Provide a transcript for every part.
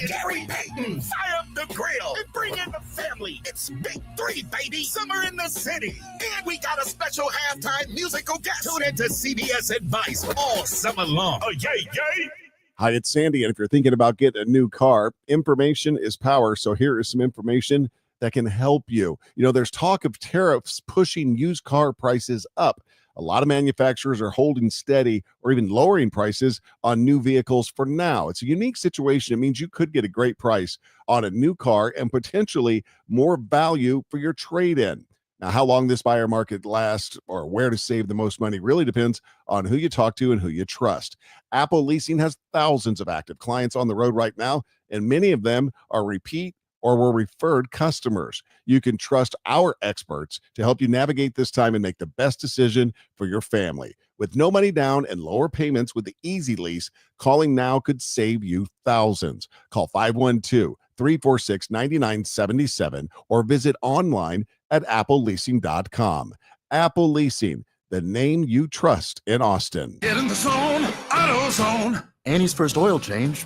Gary Payton, fire up the grill and bring in the family. It's Big 3, baby. Summer in the city. And we got a special halftime musical guest. Tune into CBS Advice all summer long. Oh, yay, yay. Hi, it's Sandy, and if you're thinking about getting a new car, information is power, so here is some information that can help you. You know, there's talk of tariffs pushing used car prices up. A lot of manufacturers are holding steady or even lowering prices on new vehicles for now. It's a unique situation. It means you could get a great price on a new car and potentially more value for your trade-in. Now, how long this buyer market lasts or where to save the most money really depends on who you talk to and who you trust. Apple Leasing has thousands of active clients on the road right now, and many of them are repeat or were referred customers. You can trust our experts to help you navigate this time and make the best decision for your family. With no money down and lower payments with the Easy Lease, calling now could save you thousands. Call 512-346-9977 or visit online at appleleasing.com. Apple Leasing, the name you trust in Austin. Get in the zone, AutoZone. Annie's first oil change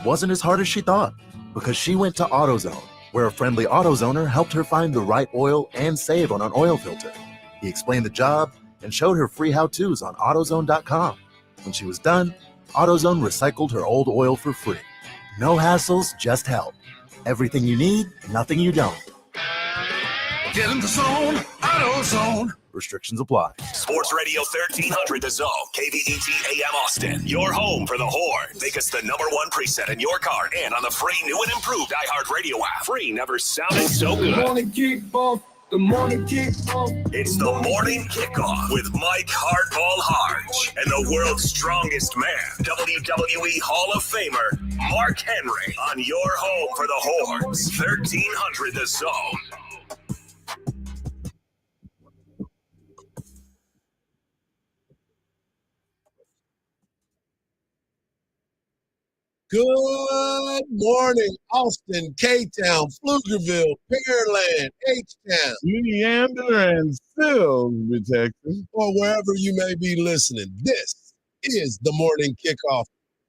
wasn't as hard as she thought because she went to AutoZone, where a friendly AutoZoner helped her find the right oil and save on an oil filter. He explained the job and showed her free how-tos on AutoZone.com. When she was done, AutoZone recycled her old oil for free. No hassles, just help. Everything you need, nothing you don't. Get in the zone, AutoZone. Restrictions apply. Sports Radio 1300 The Zone, KVET AM Austin. Your home for the Horn. Make us the #1 preset in your car and on the free new and improved iHeartRadio app. Free never sounded so good. Morning kickoff. The morning kickoff. It's the morning kickoff with Mike Hardball Hardge and the world's strongest man, WWE Hall of Famer Mark Henry, on your home for the Horns. 1300 The Zone. Good morning, Austin, K-Town, Pflugerville, Pearland, H-Town, Leander and Silsbee, Texas, or wherever you may be listening. This is the morning kickoff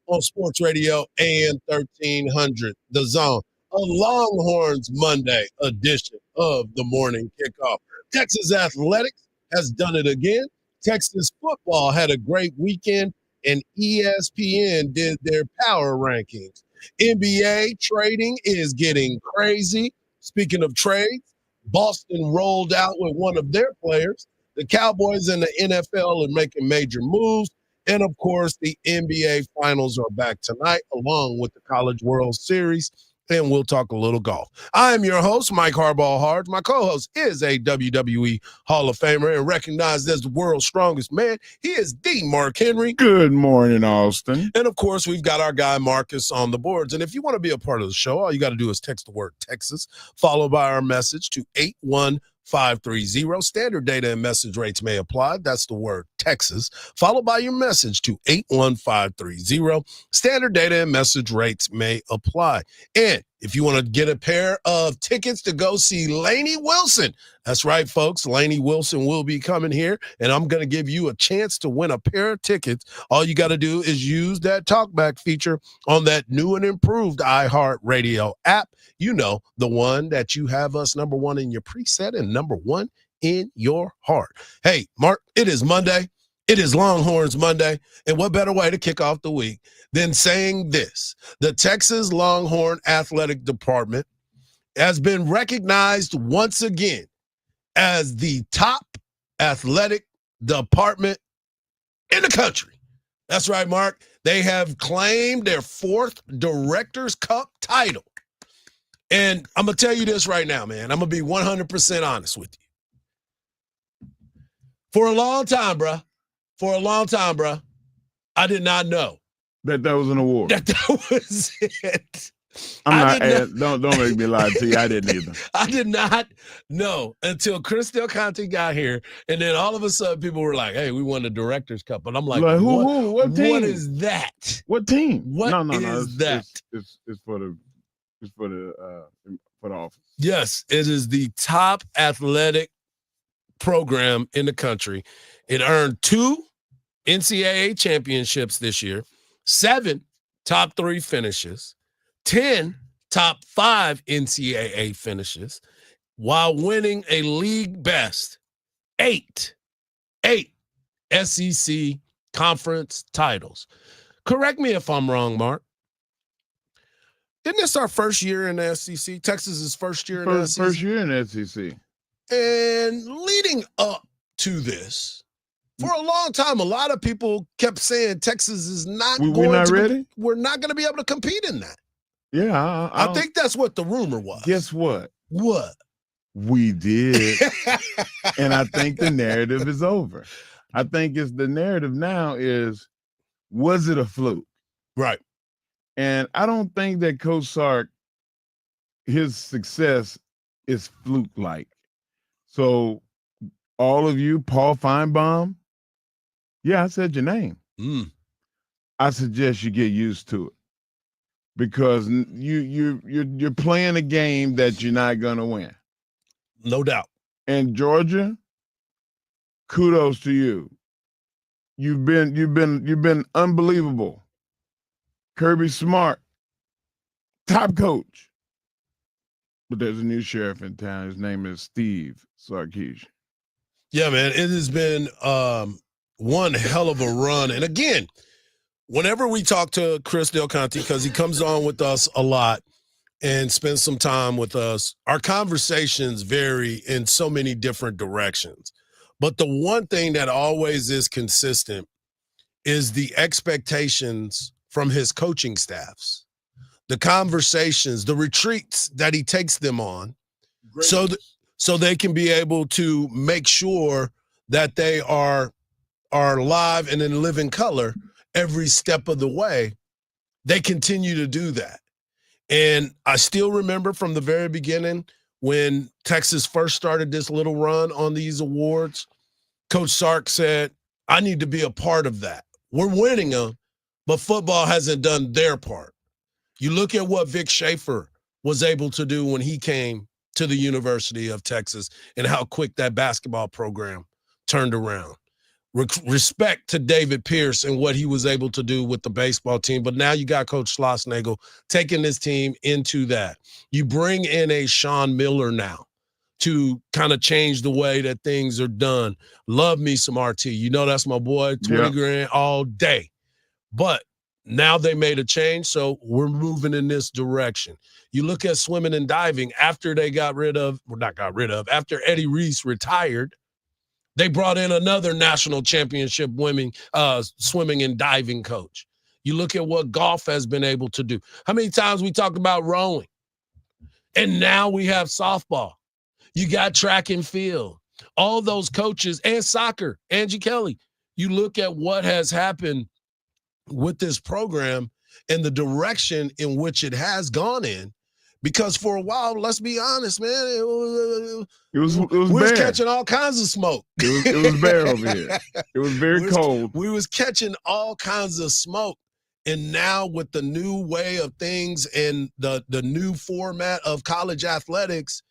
on Sports Radio AM 1300, The Zone, a Longhorns Monday edition of the morning kickoff. Texas Athletics has done it again. Texas football had a great weekend, and ESPN did their power rankings. NBA trading is getting crazy. Speaking of trades, Boston rolled out with one of their players. The Cowboys and the NFL are making major moves. And, of course, the NBA Finals are back tonight, along with the College World Series. And we'll talk a little golf. I'm your host, Mike Hardball Hardge. My co-host is a WWE Hall of Famer and recognized as the world's strongest man. He is the Mark Henry. Good morning, Austin. And, of course, we've got our guy Marcus on the boards. And if you want to be a part of the show, all you got to do is text the word Texas, followed by our message to 81530. Standard data and message rates may apply. That's the word Texas, followed by your message to 81530. Standard data and message rates may apply. And if you want to get a pair of tickets to go see Lainey Wilson, that's right, folks. Lainey Wilson will be coming here, and I'm going to give you a chance to win a pair of tickets. All you got to do is use that talkback feature on that new and improved iHeartRadio app. You know, the one that you have us #1 in your preset and #1 in your heart. Hey, Mark, it is Monday. It is Longhorns Monday, and what better way to kick off the week than saying this? The Texas Longhorn Athletic Department has been recognized once again as the top athletic department in the country. That's right, Mark. They have claimed their 4th Directors' Cup title. And I'm going to tell you this right now, man. I'm going to be 100% honest with you. For a long time, bruh, I did not know that was an award. That was it. Don't make me lie to you. I didn't either. I did not know until Chris Del Conte got here, and then all of a sudden people were like, "Hey, we won the Directors' Cup," and I'm like, what team? What is that? What team? What is that? It's for the office. Yes, it is the top athletic program in the country. It earned 2 NCAA championships this year, 7 top 3 finishes, 10 top 5 NCAA finishes, while winning a league best 8 SEC conference titles. Correct me if I'm wrong, Mark. Isn't this our first year in the SEC? Texas's first year in the SEC? First year in the SEC. And leading up to this, for a long time, a lot of people kept saying Texas is not ready. We're not going to be able to compete in that. Yeah. I think that's what the rumor was. Guess what? What? We did. And I think the narrative is over. I think the narrative now is, was it a fluke? Right. And I don't think that Coach Sark, his success is fluke-like. So all of you, Paul Feinbaum, yeah, I said your name. I suggest you get used to it, because you're playing a game that you're not gonna win. No doubt. And Georgia, kudos to you. You've been unbelievable. Kirby Smart, top coach. But there's a new sheriff in town. His name is Steve Sarkisian. Yeah, man, it has been one hell of a run. And again, whenever we talk to Chris Del Conte, because he comes on with us a lot and spends some time with us, our conversations vary in so many different directions. But the one thing that always is consistent is the expectations from his coaching staffs, the conversations, the retreats that he takes them on, so they can be able to make sure that they are live and in living color every step of the way. They continue to do that. And I still remember from the very beginning when Texas first started this little run on these awards, Coach Sark said, I need to be a part of that. We're winning them, but football hasn't done their part. You look at what Vic Schaefer was able to do when he came to the University of Texas and how quick that basketball program turned around. Respect to David Pierce and what he was able to do with the baseball team. But now you got Coach Schlossnagle taking this team into that. You bring in a Sean Miller now to kind of change the way that things are done. Love me some RT. You know that's my boy, 20 grand all day. But now they made a change, so we're moving in this direction. You look at swimming and diving after they after Eddie Reese retired, they brought in another national championship swimming and diving coach. You look at what golf has been able to do. How many times we talked about rowing? And now we have softball. You got track and field. All those coaches and soccer, Angie Kelly. You look at what has happened with this program and the direction in which it has gone in. Because for a while, let's be honest, man, it was we was catching all kinds of smoke. It was bare over here. It was very cold. We was catching all kinds of smoke. And now with the new way of things and the new format of college athletics,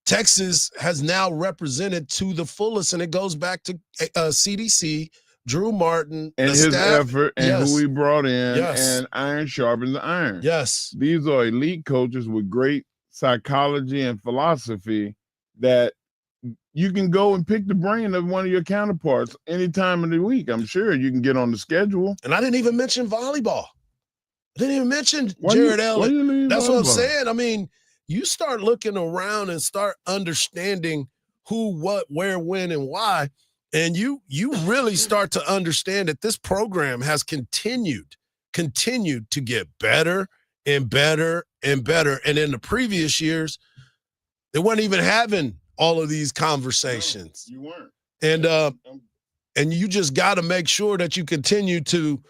Texas has now represented to the fullest. And it goes back to CDC, Drew Martin, and his staff, effort, and who we brought in, yes. and iron sharpens iron. Yes. These are elite coaches with great psychology and philosophy that you can go and pick the brain of one of your counterparts any time of the week. I'm sure you can get on the schedule. And I didn't even mention volleyball. I didn't even mention Jared Elliott. That's what I'm saying. I mean, you start looking around and start understanding who, what, where, when, and why. And you really start to understand that this program has continued to get better and better and better. And in the previous years, they weren't even having all of these conversations. No, you weren't. And you just got to make sure that you continue to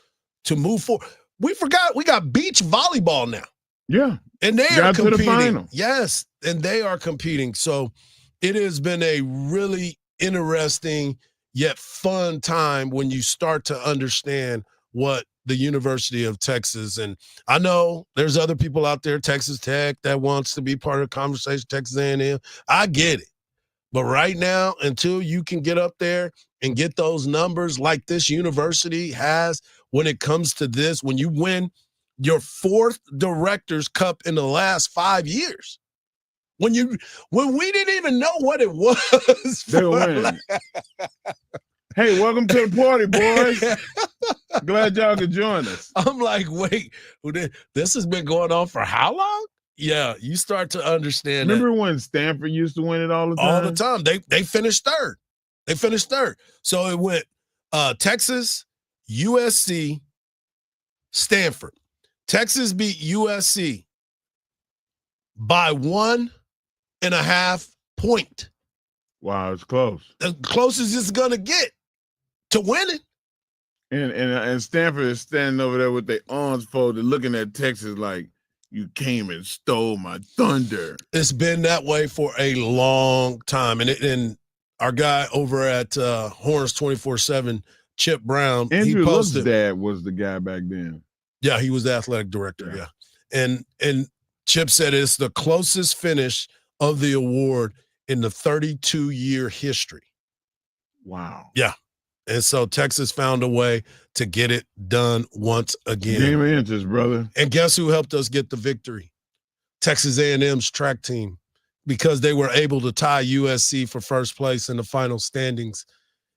move forward. We forgot we got beach volleyball now. Yeah. And they are competing. To the final. Yes, and they are competing. So it has been a really interesting yet fun time when you start to understand what the University of Texas, and I know there's other people out there, Texas Tech, that wants to be part of the conversation, Texas A&M. I get it. But right now, until you can get up there and get those numbers like this university has when it comes to this, when you win your fourth Directors Cup in the last 5 years. When we didn't even know what it was. They were winning. Hey, welcome to the party, boys. Glad y'all could join us. I'm like, wait, this has been going on for how long? Yeah, you start to understand. Remember when Stanford used to win it all the time? All the time. They finished third. So it went Texas, USC, Stanford. Texas beat USC by 1.5 points. Wow, it's close. The closest it's gonna get to winning. And Stanford is standing over there with their arms folded, looking at Texas like, you came and stole my thunder. It's been that way for a long time. And our guy over at Horns 24/7, Chip Brown, Andrew he posted. Luck's dad was the guy back then. Yeah, he was the athletic director. Yeah. And Chip said it's the closest finish of the award in the 32-year history. Wow. Yeah. And so Texas found a way to get it done once again. Game of inches, brother. And guess who helped us get the victory? Texas A&M's track team, because they were able to tie USC for first place in the final standings.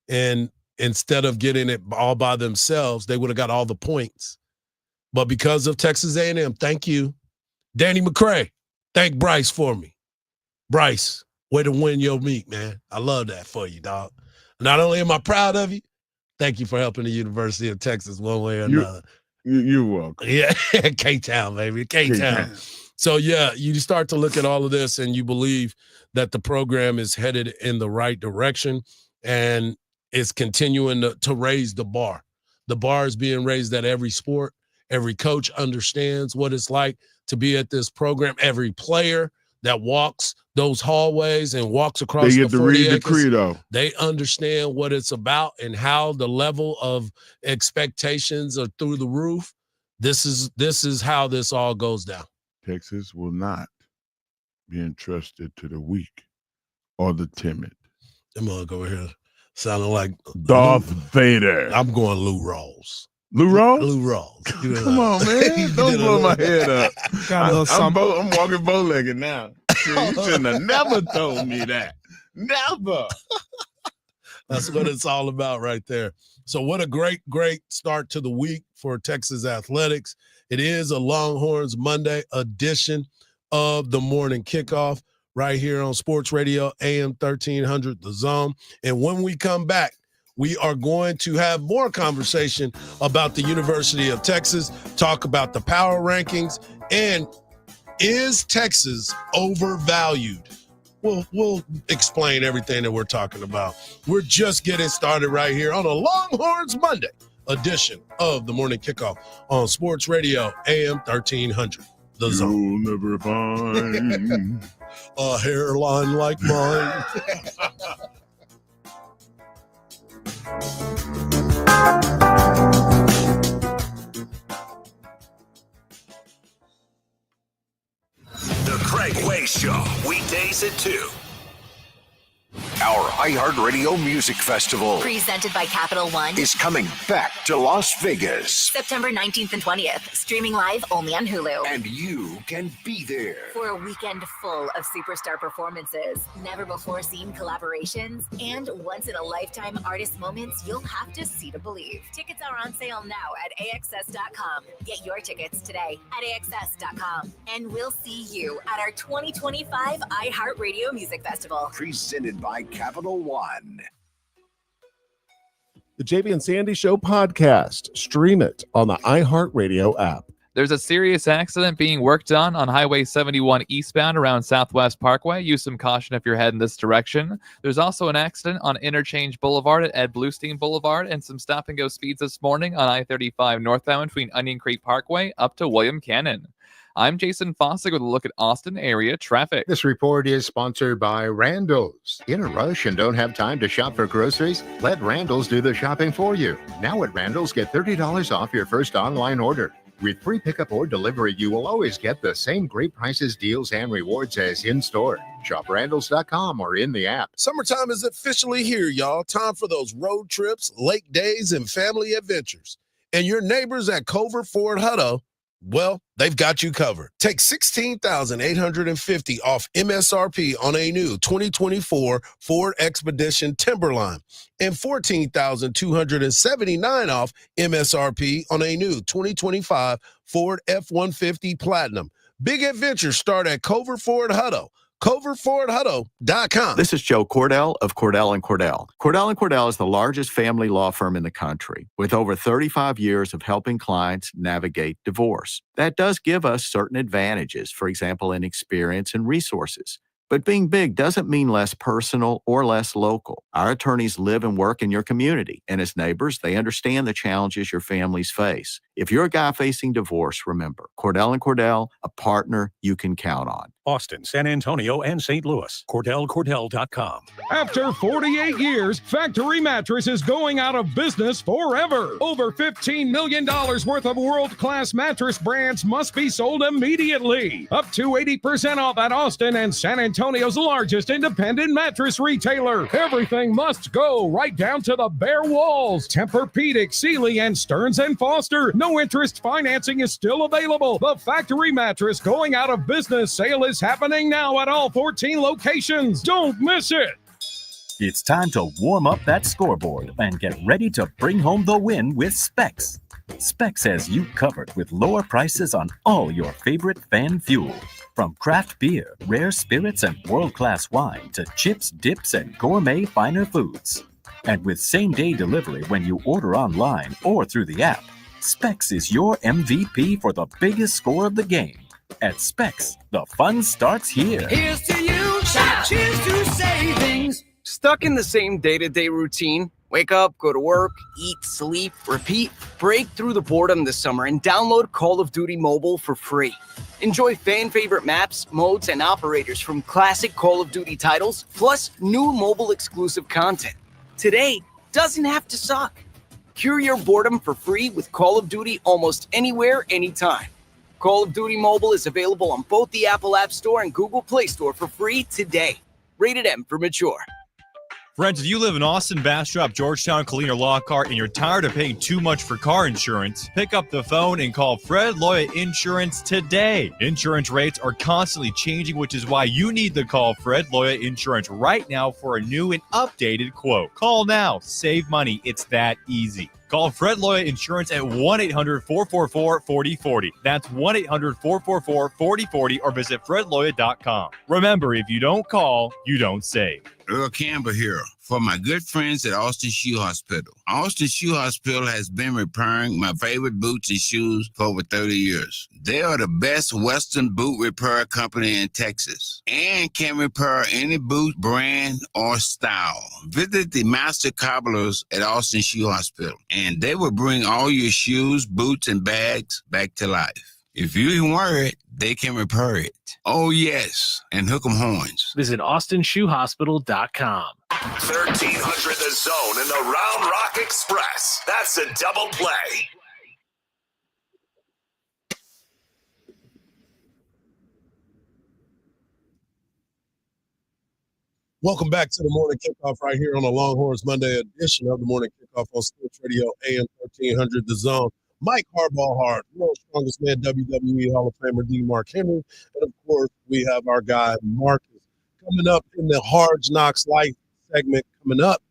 And instead of getting it all by themselves, they would have got all the points. But because of Texas A&M, thank you. Danny McCray, thank Bryce for me. Bryce, way to win your meet, man. I love that for you, dog. Not only am I proud of you, thank you for helping the University of Texas one way or another. You're welcome. Yeah, K-Town, baby, K-Town. So, yeah, you start to look at all of this and you believe that the program is headed in the right direction and it's continuing to raise the bar. The bar is being raised at every sport. Every coach understands what it's like to be at this program. Every player that walks those hallways and walks across they the get to 40 read acres, the credo. they understand what it's about and how the level of expectations are through the roof. This is how this all goes down. Texas will not be entrusted to the weak or the timid. Them mug over here sounding like Darth Vader. I'm going Lou Rawls. Lou Rawls? Lou Rawls. Come on, man. Don't blow my head up. I'm walking bow-legged now. You shouldn't have never told me that. Never. That's what it's all about right there. So what a great start to the week for Texas athletics. It is a Longhorns Monday edition of the morning kickoff right here on Sports Radio AM 1300 The Zone. And when we come back, we are going to have more conversation about the University of Texas, talk about the power rankings, and is Texas overvalued? We'll explain everything that we're talking about. We're just getting started right here on a Longhorns Monday edition of the morning kickoff on Sports Radio AM 1300. The Zone. You'll never find a hairline like mine. The Craig Way Show, weekdays at 2. Our iHeartRadio Music Festival presented by Capital One is coming back to Las Vegas. September 19th and 20th, streaming live only on Hulu. And you can be there for a weekend full of superstar performances, never before seen collaborations, and once-in-a-lifetime artist moments you'll have to see to believe. Tickets are on sale now at AXS.com. Get your tickets today at AXS.com. And we'll see you at our 2025 iHeartRadio Music Festival. Presented by Capital One. The JV and Sandy Show podcast. Stream it on the iHeartRadio app. There's a serious accident being worked on Highway 71 eastbound around Southwest Parkway. Use some caution if you're heading this direction. There's also an accident on Interchange Boulevard at Ed Bluestein Boulevard and some stop-and-go speeds this morning on I-35 northbound between Onion Creek Parkway up to William Cannon. I'm Jason Fossick with a look at Austin area traffic. This report is sponsored by Randall's. In a rush and don't have time to shop for groceries? Let Randall's do the shopping for you. Now at Randall's, get $30 off your first online order. With free pickup or delivery, you will always get the same great prices, deals, and rewards as in-store. Shop Randalls.com or in the app. Summertime is officially here, y'all. Time for those road trips, lake days, and family adventures. And your neighbors at Culver Ford Hutto Well, they've got you covered. Take $16,850 off MSRP on a new 2024 Ford Expedition Timberline and $14,279 off MSRP on a new 2025 Ford F-150 Platinum. Big adventures start at Cover Ford Hutto. CoverFordHutto.com. This is Joe Cordell of Cordell & Cordell. Cordell & Cordell is the largest family law firm in the country with over 35 years of helping clients navigate divorce. That does give us certain advantages, for example, in experience and resources. But being big doesn't mean less personal or less local. Our attorneys live and work in your community, and as neighbors, they understand the challenges your families face. If you're a guy facing divorce, remember, Cordell & Cordell, a partner you can count on. Austin, San Antonio, and St. Louis. CordellCordell.com. After 48 years, Factory Mattress is going out of business forever. Over $15 million worth of world-class mattress brands must be sold immediately. Up to 80% off at Austin and San Antonio's largest independent mattress retailer. Everything must go, right down to the bare walls. Tempur-Pedic, Sealy, and Stearns & Foster. No interest financing is still available. The Factory Mattress going out of business sale is happening now at all 14 locations. Don't miss it. It's time to warm up that scoreboard and get ready to bring home the win with Specs. Specs has you covered with lower prices on all your favorite fan fuel. From craft beer, rare spirits, and world-class wine to chips, dips, and gourmet finer foods. And with same-day delivery when you order online or through the app, Specs is your MVP for the biggest score of the game. At Specs, the fun starts here. Here's to you, cheers to savings. Stuck in the same day-to-day routine? Wake up, go to work, eat, sleep, repeat. Break through the boredom this summer and download Call of Duty Mobile for free. Enjoy fan-favorite maps, modes, and operators from classic Call of Duty titles, plus new mobile-exclusive content. Today doesn't have to suck. Cure your boredom for free with Call of Duty almost anywhere, anytime. Call of Duty Mobile is available on both the Apple App Store and Google Play Store for free today. Rated M for mature. Friends, if you live in Austin, Bastrop, Georgetown, Colleen, or Lockhart, and you're tired of paying too much for car insurance, pick up the phone and call Fred Loya Insurance today. Insurance rates are constantly changing, which is why you need to call Fred Loya Insurance right now for a new and updated quote. Call now. Save money. It's that easy. Call Fred Loya Insurance at 1-800-444-4040. That's 1-800-444-4040 or visit fredloya.com. Remember, if you don't call, you don't save. Earl Campbell here for my good friends at Austin Shoe Hospital. Austin Shoe Hospital has been repairing my favorite boots and shoes for over 30 years. They are the best Western boot repair company in Texas and can repair any boot brand or style. Visit the master cobblers at Austin Shoe Hospital and they will bring all your shoes, boots, and bags back to life. If you wear it, they can repair it. Oh, yes, and hook 'em horns. Visit AustinShoeHospital.com. 1300 The Zone and the Round Rock Express. That's a double play. Welcome back to the Morning Kickoff right here on the Longhorns Monday edition of the Morning Kickoff on Sports Radio AM 1300 The Zone. Mike Hardball Hard, world's strongest man, WWE Hall of Famer D. Mark Henry. And, of course, we have our guy Marcus coming up in the Hardge Knocks Life segment coming up.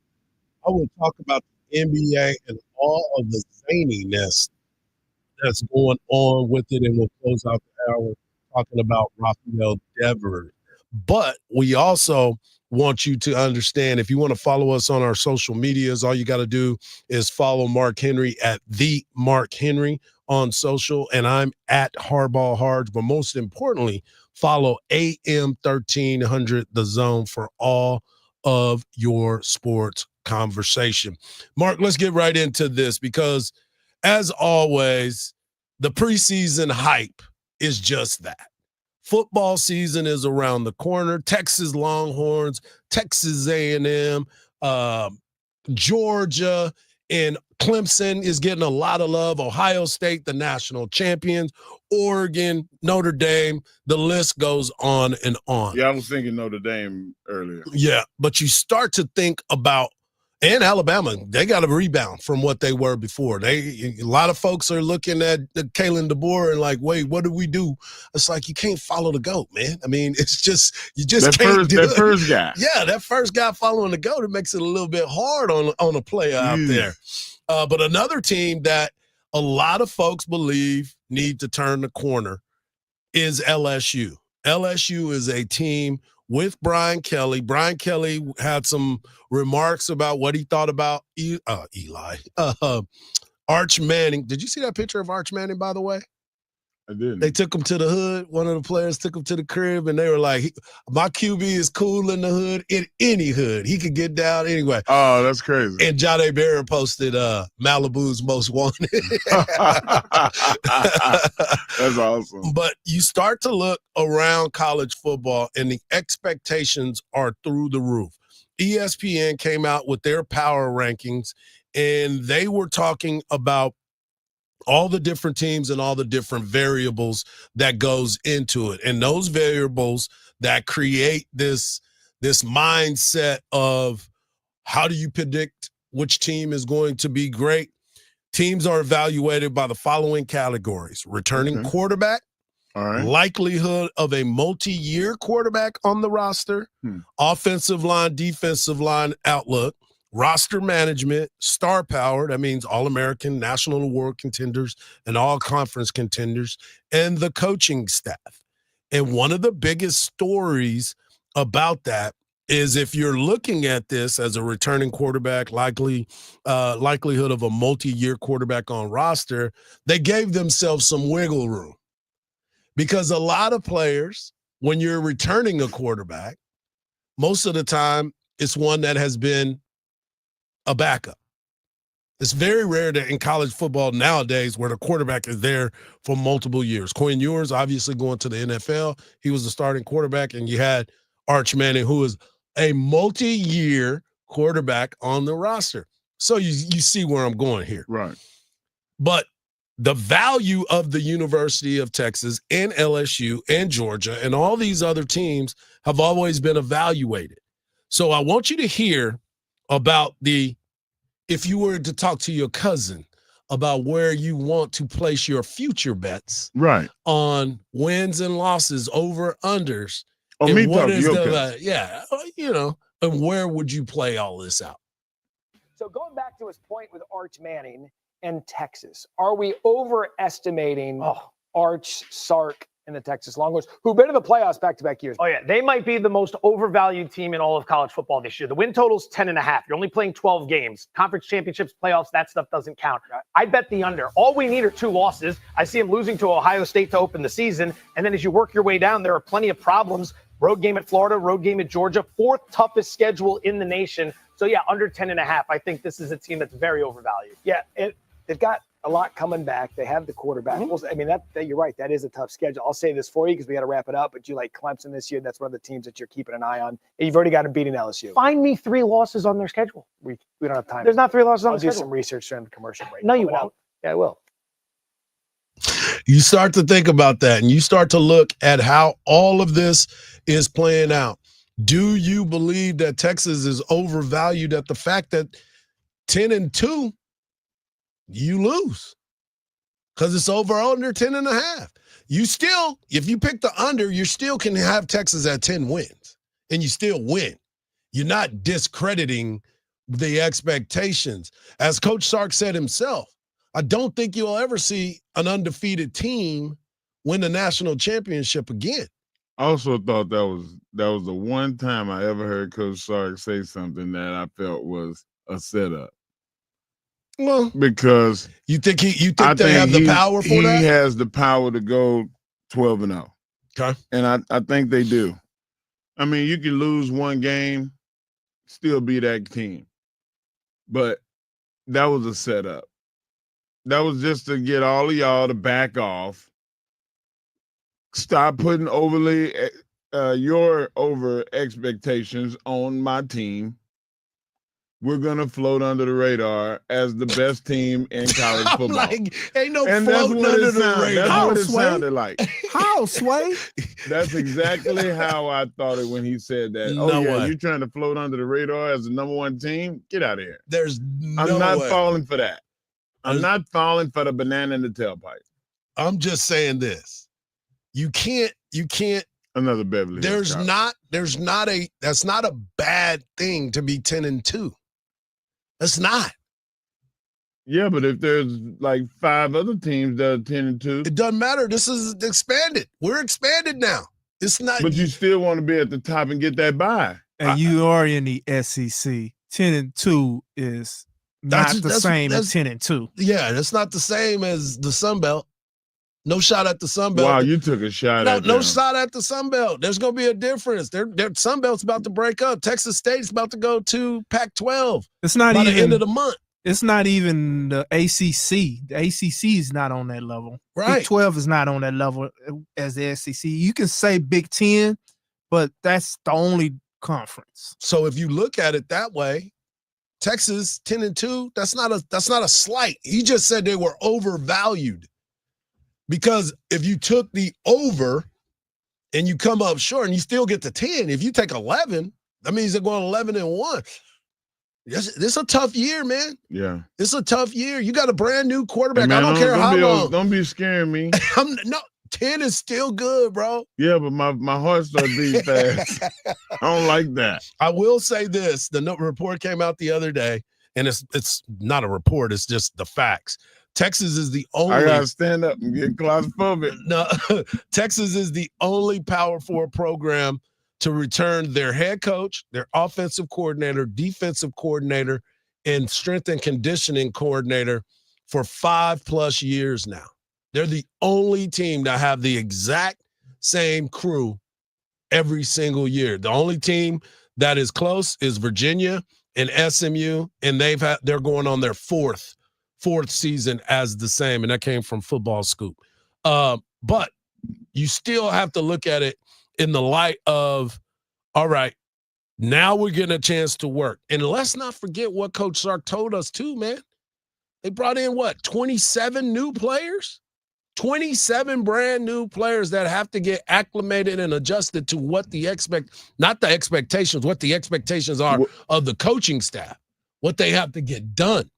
I will talk about the NBA and all of the zaniness that's going on with it, and we'll close out the hour talking about Rafael Devers. But we also want you to understand, if you want to follow us on our social medias, all you got to do is follow Mark Henry at the Mark Henry on social, and I'm at Hardball Hardge. But most importantly, follow AM 1300 The Zone for all of your sports conversation. Mark, let's get right into this because, as always, the preseason hype is just that. Football season is around the corner. Texas Longhorns, Texas A&M, Georgia, and Clemson is getting a lot of love. Ohio State, the national champions. Oregon, Notre Dame, the list goes on and on. Yeah, I was thinking Notre Dame earlier. Yeah, but you start to think about And Alabama, they got to rebound from what they were before. A lot of folks are looking at Kalen DeBoer and like, wait, what do we do? It's like you can't follow the GOAT, man. I mean, it's just you just can't do it. That first guy. Yeah, that first guy following the GOAT, it makes it a little bit hard on a player out there. But another team that a lot of folks believe need to turn the corner is LSU. LSU is a team with Brian Kelly. Brian Kelly had some remarks about what he thought about Eli. Arch Manning. Did you see that picture of Arch Manning, by the way? I didn't. They took him to the hood. One of the players took him to the crib, and they were like, my QB is cool in the hood, in any hood. He could get down anyway. Oh, that's crazy. And Jade Barron posted Malibu's Most Wanted. That's awesome. But you start to look around college football, and the expectations are through the roof. ESPN came out with their power rankings, and they were talking about all the different teams and all the different variables that goes into it. And those variables that create this mindset of how do you predict which team is going to be great? Teams are evaluated by the following categories: returning quarterback, likelihood of a multi-year quarterback on the roster, offensive line, defensive line outlook, roster management, star power, that means All-American, National Award contenders, and all-conference contenders, and the coaching staff. And one of the biggest stories about that is if you're looking at this as a returning quarterback, likelihood of a multi-year quarterback on roster, they gave themselves some wiggle room. Because a lot of players, when you're returning a quarterback, most of the time it's one that has been a backup. It's very rare that in college football nowadays where the quarterback is there for multiple years. Quinn Ewers obviously going to the NFL. He was the starting quarterback, and you had Arch Manning, who is a multi-year quarterback on the roster. So you see where I'm going here. Right. But the value of the University of Texas and LSU and Georgia and all these other teams have always been evaluated. So I want you to hear about if you were to talk to your cousin about where you want to place your future bets on wins and losses, over unders. Oh, me talking to your cousin. And where would you play all this out? So going back to his point with Arch Manning and Texas, are we overestimating Arch, Sark, and the Texas Longhorns, who've been in the playoffs back-to-back years? Oh, yeah. They might be the most overvalued team in all of college football this year. The win total's 10.5. You're only playing 12 games. Conference championships, playoffs, that stuff doesn't count. I bet the under. All we need are 2 losses. I see him losing to Ohio State to open the season. And then as you work your way down, there are plenty of problems. Road game at Florida, road game at Georgia, 4th toughest schedule in the nation. So, yeah, under 10.5. I think this is a team that's very overvalued. Yeah, they've got a lot coming back. They have the quarterback. I mean, that you're right. That is a tough schedule. I'll say this for you because we got to wrap it up. But you like Clemson this year. That's one of the teams that you're keeping an eye on. And you've already got them beating LSU. Find me 3 losses on their schedule. We don't have time. There's not 3 losses on the schedule. I'll do some research during the commercial break. No, you won't. Yeah, I will. You start to think about that, and you start to look at how all of this is playing out. Do you believe that Texas is overvalued at the fact that 10-2, you lose? Because it's over under 10.5. You still, if you pick the under, you still can have Texas at 10 wins, and you still win. You're not discrediting the expectations. As Coach Sark said himself, I don't think you'll ever see an undefeated team win the national championship again. I also thought that was the one time I ever heard Coach Sark say something that I felt was a setup. Well, because you think they have the power for that? He has the power to go 12-0. Okay. And I think they do. I mean, you can lose one game, still be that team. But that was a setup. That was just to get all of y'all to back off. Stop putting your over expectations on my team. We're going to float under the radar as the best team in college football. Ain't no floating under the radar. That's what it sounded like. How, Sway? That's exactly how I thought it when he said that. No way. You're trying to float under the radar as the number one team? Get out of here. There's I'm not way. falling for that. I'm not falling for the banana in the tailpipe. I'm just saying this. You can't another Beverly Hills that's not a bad thing to be 10-2. That's not. Yeah, but if there's like 5 other teams that are 10-2, it doesn't matter. This is expanded. We're expanded now. It's not. But you still want to be at the top and get that bye. And you are in the SEC. 10-2 is not the same as 10-2. Yeah, that's not the same as the Sun Belt. No shot at the Sun Belt. Wow, you took a shot at No them. shot at the Sun Belt. There's going to be a difference. Their Sun Belt's about to break up. Texas State's about to go to Pac-12. It's not by even the end of the month. It's not even the ACC. The ACC is not on that level. Right. Big 12 is not on that level as the SEC. You can say Big 10, but that's the only conference. So if you look at it that way, Texas 10-2, that's not a slight. He just said they were overvalued. Because if you took the over and you come up short and you still get to 10, if you take 11, that means they're going 11-1. This is a tough year, man. Yeah. It's a tough year. You got a brand new quarterback. Hey, man, I don't care how long. Don't be scaring me. No, 10 is still good, bro. Yeah, but my heart starts beating fast. I don't like that. I will say this. The report came out the other day, and it's not a report. It's just the facts. Texas is the only. I gotta stand up and get claustrophobic. No, Texas is the only Power 4 program to return their head coach, their offensive coordinator, defensive coordinator, and strength and conditioning coordinator for 5+ years now. They're the only team that have the exact same crew every single year. The only team that is close is Virginia and SMU, and they're going on their fourth season as the same, and that came from Football Scoop. But you still have to look at it in the light of, all right, now we're getting a chance to work. And let's not forget what Coach Sark told us too, man. They brought in, 27 new players? 27 brand new players that have to get acclimated and adjusted to what what the expectations are of the coaching staff, what they have to get done.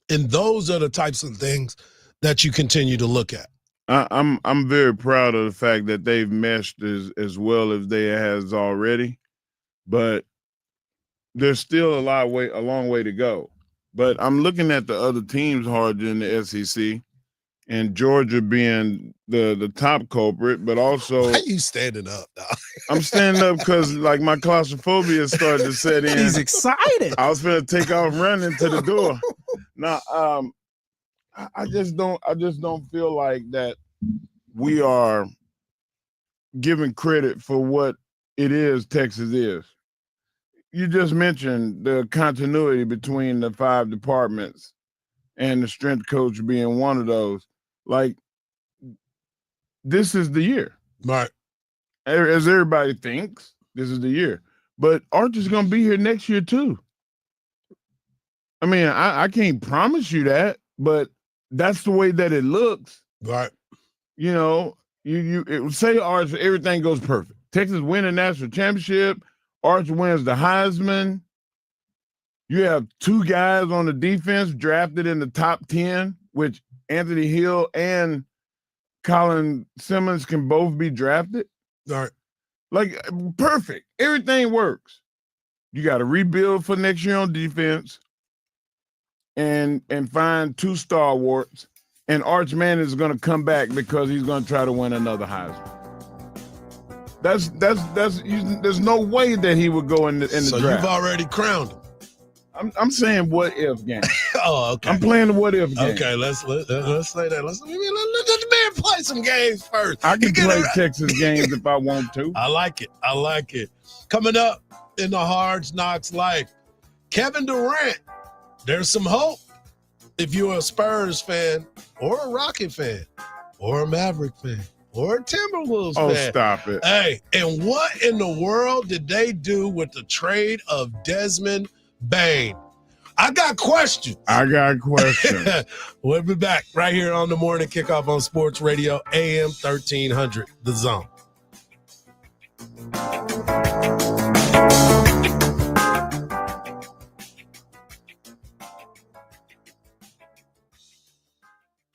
And those are the types of things that you continue to look at. I'm very proud of the fact that they've meshed as well as they has already, but there's still a long way to go. But I'm looking at the other teams hard in the SEC, and Georgia being the top culprit, but also. Why are you standing up, dog? I'm standing up because my claustrophobia started to set in. He's excited. I was going to take off running to the door. Now, I just don't feel like that we are giving credit for what it is Texas is. You just mentioned the continuity between the 5 departments and the strength coach being one of those. This is the year. Right. As everybody thinks, this is the year. But Arch is going to be here next year too. I mean, I can't promise you that, but that's the way that it looks. Right. You say Arch, everything goes perfect. Texas win a national championship. Arch wins the Heisman. You have 2 guys on the defense drafted in the top 10, which Anthony Hill and Colin Simmons can both be drafted. All right. Perfect. Everything works. You got to rebuild for next year on defense and find 2 stalwarts. And Arch Manning is going to come back because he's going to try to win another Heisman. There's no way that he would go in the draft. So you've already crowned him. I'm saying what if game. Oh, okay. I'm playing the what if game. Okay, let's say that. Let the man play some games first. I can play Texas games if I want to. I like it. Coming up in the Hardge Knocks life, Kevin Durant. There's some hope if you're a Spurs fan or a Rocket fan or a Maverick fan or a Timberwolves fan. Oh, stop it. Hey, and what in the world did they do with the trade of Desmond Bain? I got questions. We'll be back right here on the Morning Kickoff on Sports Radio AM 1300, The Zone.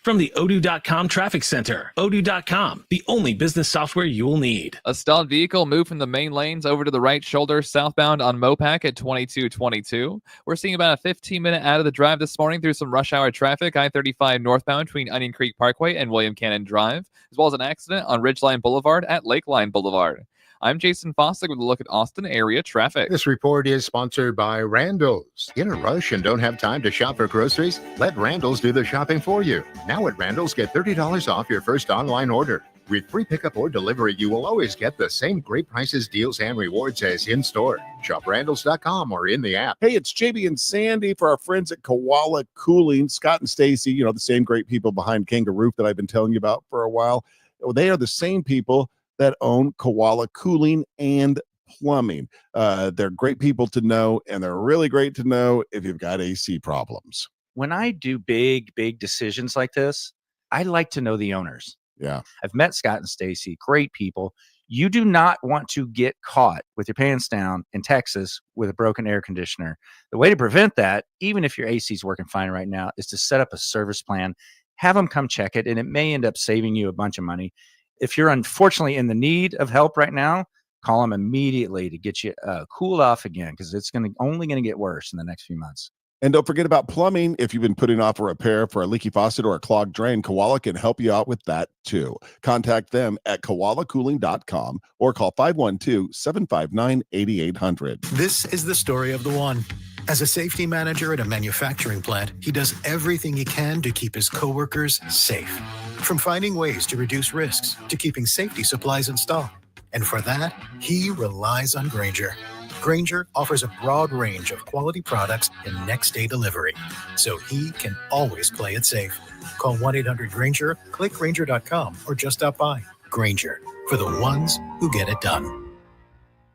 From the Odoo.com Traffic Center, Odoo.com, the only business software you will need. A stalled vehicle moved from the main lanes over to the right shoulder southbound on Mopac at 2222. We're seeing about a 15-minute out of the drive this morning through some rush hour traffic, I-35 northbound between Onion Creek Parkway and William Cannon Drive, as well as an accident on Ridgeline Boulevard at Lakeline Boulevard. I'm Jason Fossick with a look at Austin area traffic. This report is sponsored by Randall's. In a rush and don't have time to shop for groceries? Let Randall's do the shopping for you. Now at Randall's, get $30 off your first online order. With free pickup or delivery, you will always get the same great prices, deals, and rewards as in-store. Shop Randalls.com or in the app. Hey, it's JB and Sandy for our friends at Koala Cooling. Scott and Stacy, the same great people behind Kangaroo that I've been telling you about for a while. Well, they are the same people that own Koala Cooling and Plumbing. They're great people to know, and they're really great to know if you've got AC problems. When I do big decisions like this, I like to know the owners. Yeah. I've met Scott and Stacy, great people. You do not want to get caught with your pants down in Texas with a broken air conditioner. The way to prevent that, even if your AC is working fine right now, is to set up a service plan, have them come check it, and it may end up saving you a bunch of money. If you're unfortunately in the need of help right now, call them immediately to get you cooled off again, because it's only going to get worse in the next few months. And don't forget about plumbing. If you've been putting off a repair for a leaky faucet or a clogged drain, Koala can help you out with that too. Contact them at koalacooling.com or call 512-759-8800. This is the story of the one. As a safety manager at a manufacturing plant, he does everything he can to keep his coworkers safe. From finding ways to reduce risks to keeping safety supplies in stock. And for that, he relies on Grainger. Grainger offers a broad range of quality products and next-day delivery, so he can always play it safe. Call 1-800-GRAINGER, click Grainger.com, or just stop by. Grainger, for the ones who get it done.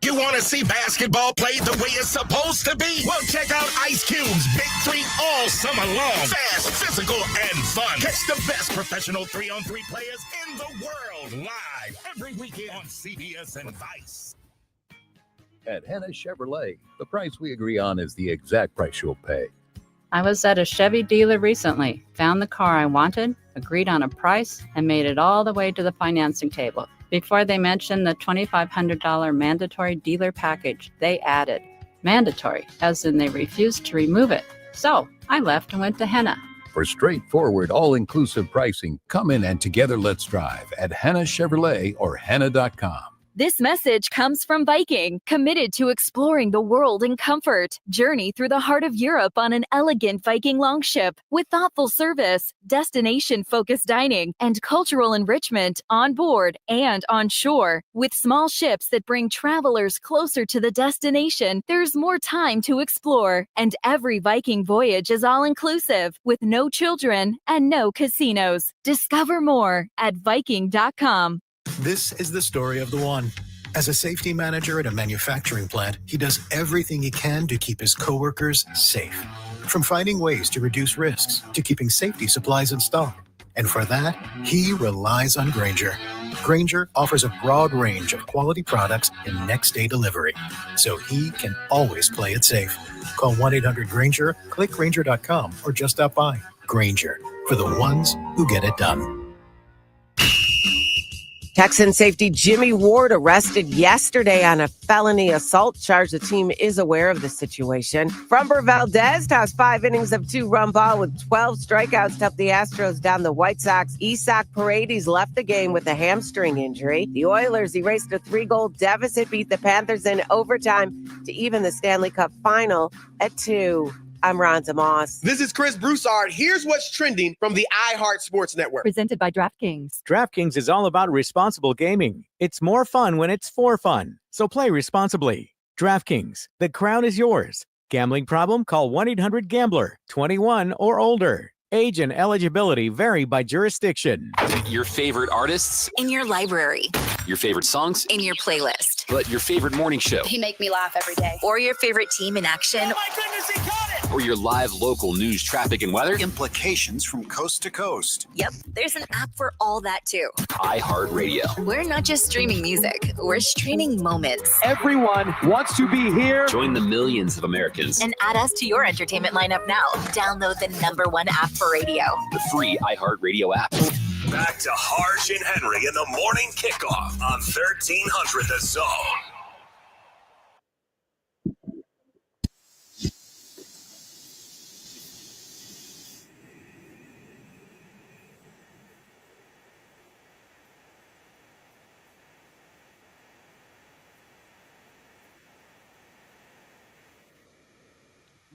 You want to see basketball played the way it's supposed to be? Well, check out Ice Cube's Big Three all summer long. Fast, physical, and fun. Catch the best professional 3-on-3 players in the world live every weekend on CBS and Vice. At Henna Chevrolet, the price we agree on is the exact price you'll pay. I was at a Chevy dealer recently, found the car I wanted, agreed on a price, and made it all the way to the financing table. Before they mentioned the $2,500 mandatory dealer package, they added mandatory, as in they refused to remove it. So I left and went to Henna. For straightforward, all-inclusive pricing, come in and together let's drive at Henna Chevrolet or Henna.com. This message comes from Viking, committed to exploring the world in comfort. Journey through the heart of Europe on an elegant Viking longship with thoughtful service, destination-focused dining, and cultural enrichment on board and on shore. With small ships that bring travelers closer to the destination, there's more time to explore. And every Viking voyage is all-inclusive, with no children and no casinos. Discover more at Viking.com. This is the story of the one. As a safety manager at a manufacturing plant, he does everything he can to keep his coworkers safe. From finding ways to reduce risks to keeping safety supplies in stock. And for that, he relies on Grainger. Grainger offers a broad range of quality products and next-day delivery, so he can always play it safe. Call 1-800-GRAINGER, click Grainger.com, or just stop by. Grainger, for the ones who get it done. Texan safety Jimmy Ward arrested yesterday on a felony assault charge. The team is aware of the situation. Framber Valdez tossed 5 innings of 2-run ball with 12 strikeouts to help the Astros down the White Sox. Isaac Paredes left the game with a hamstring injury. The Oilers erased a 3-goal deficit, beat the Panthers in overtime to even the Stanley Cup final at 2. I'm Rhonda Moss. This is Chris Broussard. Here's what's trending from the iHeart Sports Network. Presented by DraftKings. DraftKings is all about responsible gaming. It's more fun when it's for fun. So play responsibly. DraftKings, the crown is yours. Gambling problem? Call 1-800-GAMBLER. 21 or older. Age and eligibility vary by jurisdiction. Your favorite artists? In your library. Your favorite songs? In your playlist. But your favorite morning show? They make me laugh every day. Or your favorite team in action. Oh my goodness, he caught it! or your live local news, traffic, and weather? Implications from coast to coast. Yep, there's an app for all that too. iHeartRadio. We're not just streaming music, we're streaming moments. Everyone wants to be here. Join the millions of Americans. And add us to your entertainment lineup now. Download the #1 app for radio. The free iHeartRadio app. Back to Hardge and Henry in the morning kickoff on 1300 The Zone.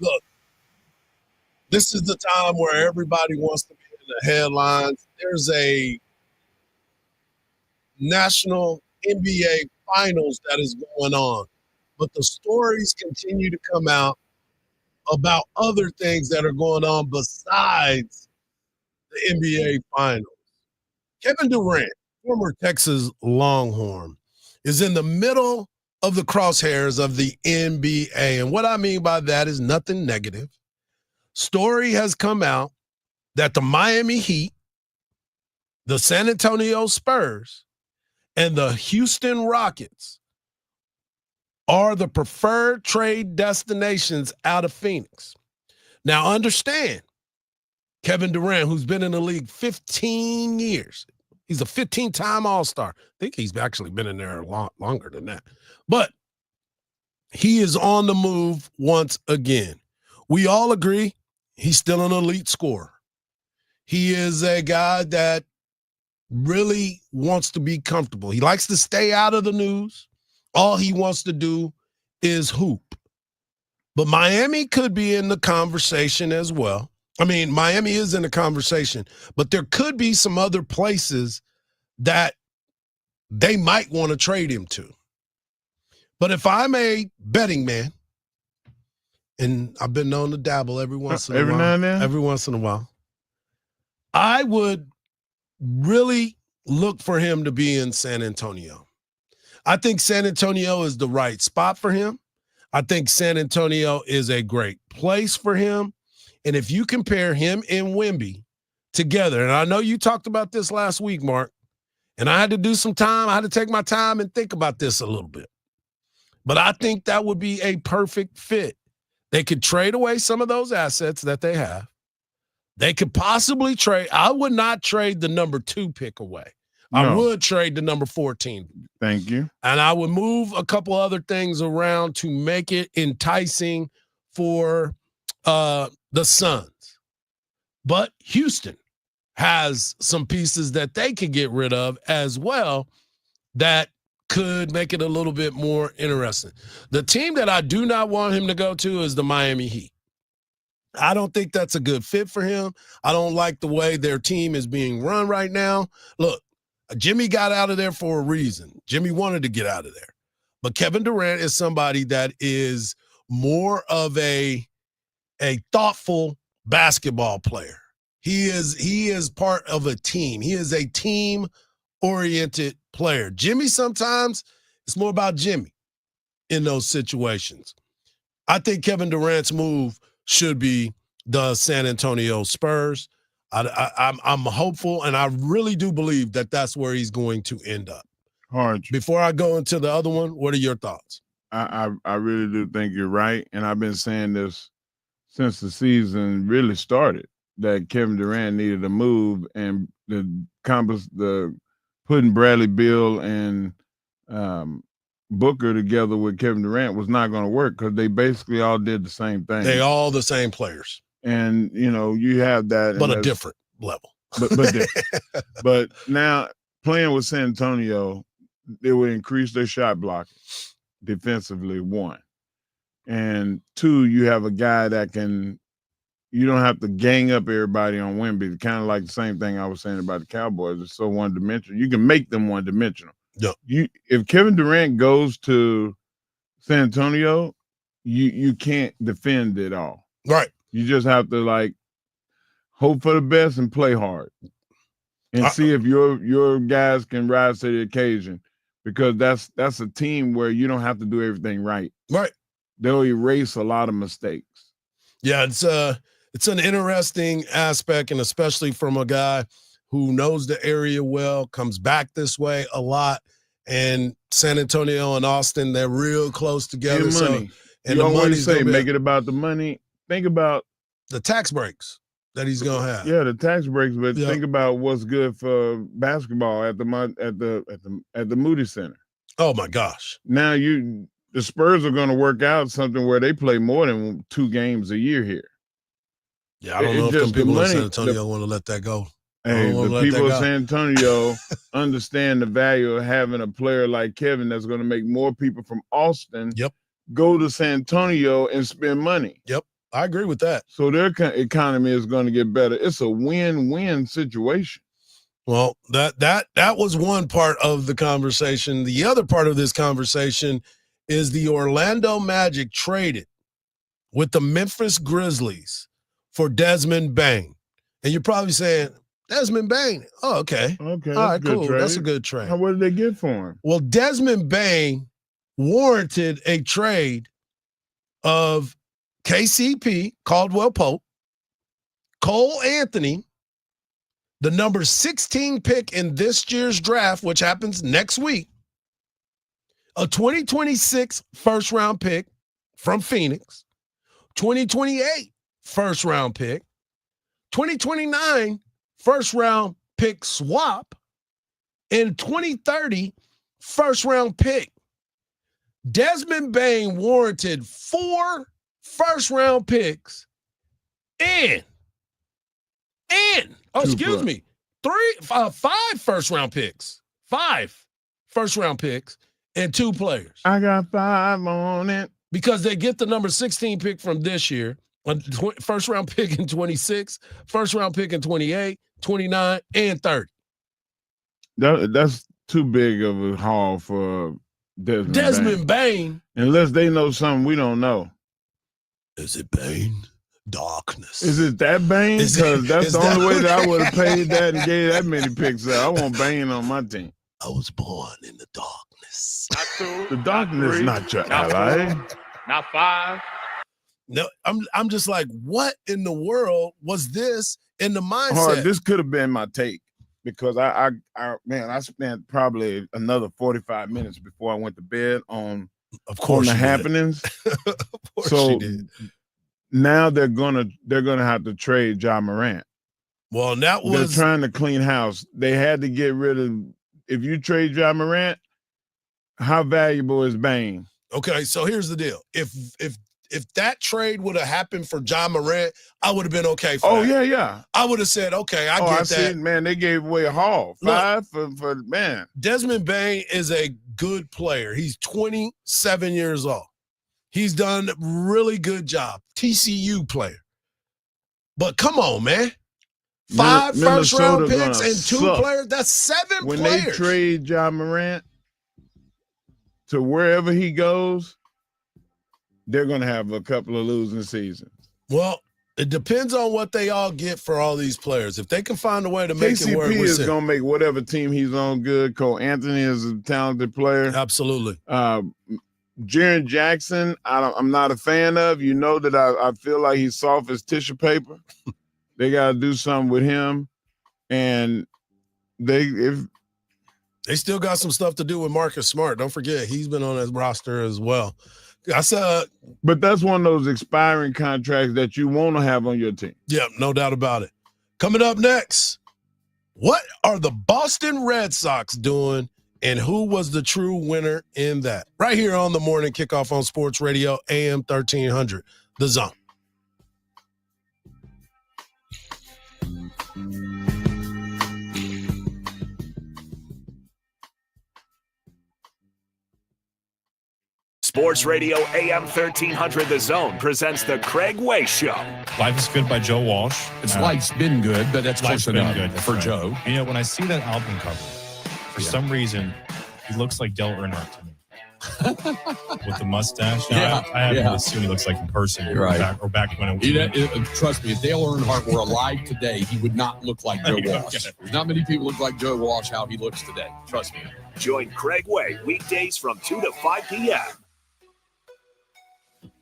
Look, this is the time where everybody wants to be in the headlines. There's a national NBA finals that is going on, but the stories continue to come out about other things that are going on besides the NBA finals. Kevin Durant, former Texas Longhorn, is in the middle of the crosshairs of the NBA. And what I mean by that is nothing negative. Story has come out that the Miami Heat, the San Antonio Spurs, and the Houston Rockets are the preferred trade destinations out of Phoenix. Now understand, Kevin Durant, who's been in the league 15 years, he's a 15-time All-Star. I think he's actually been in there a lot longer than that. But he is on the move once again. We all agree he's still an elite scorer. He is a guy that really wants to be comfortable. He likes to stay out of the news. All he wants to do is hoop. But Miami could be in the conversation as well. I mean, Miami is in the conversation, but there could be some other places that they might want to trade him to. But if I'm a betting man, and I've been known to dabble every once in a while. Every now and then? Every once in a while. I would really look for him to be in San Antonio. I think San Antonio is the right spot for him. I think San Antonio is a great place for him. And if you compare him and Wemby together, and I know you talked about this last week, Mark, and I had to do some time. I had to take my time and think about this a little bit. But I think that would be a perfect fit. They could trade away some of those assets that they have. They could possibly trade. I would not trade the number 2 pick away. I No. would trade the number 14. Thank you. And I would move a couple other things around to make it enticing for the Suns. But Houston has some pieces that they could get rid of as well that could make it a little bit more interesting. The team that I do not want him to go to is the Miami Heat. I don't think that's a good fit for him. I don't like the way their team is being run right now. Look, Jimmy got out of there for a reason. Jimmy wanted to get out of there. But Kevin Durant is somebody that is more of a thoughtful basketball player. He is part of a team. He is a team-oriented player. Jimmy, sometimes it's more about Jimmy in those situations. I think Kevin Durant's move should be the San Antonio Spurs. I'm hopeful, and I really do believe that that's where he's going to end up. Hardge. Before I go into the other one, what are your thoughts? I really do think you're right, and I've been saying this since the season really started, that Kevin Durant needed a move, and the putting Bradley Beal and Booker together with Kevin Durant was not going to work because they basically all did the same thing. They all the same players. And, you have that. But a different level. But different. But now playing with San Antonio, they would increase their shot block defensively, 1. And 2, you have a guy that you don't have to gang up everybody on Wemby. Kind of like the same thing I was saying about the Cowboys. It's so one-dimensional. You can make them one-dimensional. Yeah. If Kevin Durant goes to San Antonio, you can't defend it all. Right. You just have to hope for the best and play hard, and see if your guys can rise to the occasion, because that's a team where you don't have to do everything right. Right. They'll erase a lot of mistakes. Yeah, it's an interesting aspect, and especially from a guy who knows the area well, comes back this way a lot. And San Antonio and Austin, they're real close together. And money. And you the always money's say, gonna be make it about the money. Think about the tax breaks that he's gonna have. Yeah, the tax breaks, but Yeah. think about what's good for basketball at the Moody Center. Oh my gosh! Now the Spurs are going to work out something where they play more than 2 games a year here. Yeah, I don't know if them people in San Antonio want to let that go. Hey, the people of San Antonio understand the value of having a player like Kevin that's going to make more people from Austin go to San Antonio and spend money. Yep, I agree with that. So their economy is going to get better. It's a win-win situation. Well, that was one part of the conversation. The other part of this conversation is the Orlando Magic traded with the Memphis Grizzlies for Desmond Bane. And you're probably saying, Desmond Bane. Oh, okay. Okay. All right, cool. That's a good trade. What did they get for him? Well, Desmond Bane warranted a trade of KCP, Caldwell Pope, Cole Anthony, the number 16 pick in this year's draft, which happens next week, a 2026 first-round pick from Phoenix, 2028 first-round pick, 2029 first-round pick swap, and 2030 first-round pick. Desmond Bane warranted 4 first-round picks and 5 first-round picks. 5 first-round picks and 2 players. I got 5 on it. Because they get the number 16 pick from this year, a first-round pick in 26, first-round pick in 28, 29, and 30. That's too big of a haul for Desmond Bane. Unless they know something we don't know. Is it Bane? Darkness. Is it that Bane? Because that's the only way that I would have paid that and gave that many picks out. I want Bane on my team. I was born in the darkness. Not 2. The darkness is not your not ally. 4, not 5. No, I'm just like, what in the world was this in the mindset? Hard, this could have been my take because I spent probably another 45 minutes before I went to bed on the happenings. Of course so you did. Now they're gonna have to trade Ja Morant. Well, they're trying to clean house. They had to get rid of. If you trade Ja Morant, how valuable is Bane? Okay, so here's the deal. If that trade would have happened for Ja Morant, I would have been okay for that. Yeah. I would have said, okay, I get that. See, man, they gave away a haul. 5 for man. Desmond Bane is a good player. He's 27 years old. He's done a really good job. TCU player. But come on, man. 5 first-round picks and 2 players. That's 7 when players. They trade Ja Morant to wherever he goes, they're going to have a couple of losing seasons. Well, it depends on what they all get for all these players. If they can find a way to make it work. KCP is going to make whatever team he's on good. Cole Anthony is a talented player. Absolutely. Jaren Jackson, I'm not a fan of. You know that I feel like he's soft as tissue paper. They got to do something with him. And they still got some stuff to do with Marcus Smart. Don't forget, he's been on that roster as well. But that's one of those expiring contracts that you want to have on your team. Yeah, no doubt about it. Coming up next, what are the Boston Red Sox doing, and who was the true winner in that? Right here on the Morning Kickoff on Sports Radio, AM 1300, The Zone. Sports Radio AM 1300 The Zone presents the Craig Way Show. Life is Good by Joe Walsh. Life's been good, but that's Life's close been enough good for right. Joe. You know, when I see that album cover, for some reason, he looks like Dale Earnhardt to me. With the mustache. Now, I haven't really seen what he looks like in person. Right. Back when it was. Trust me, if Dale Earnhardt were alive today, he would not look like Joe Walsh. Okay. There's not many people look like Joe Walsh how he looks today. Trust me. Join Craig Way weekdays from 2 to 5 p.m.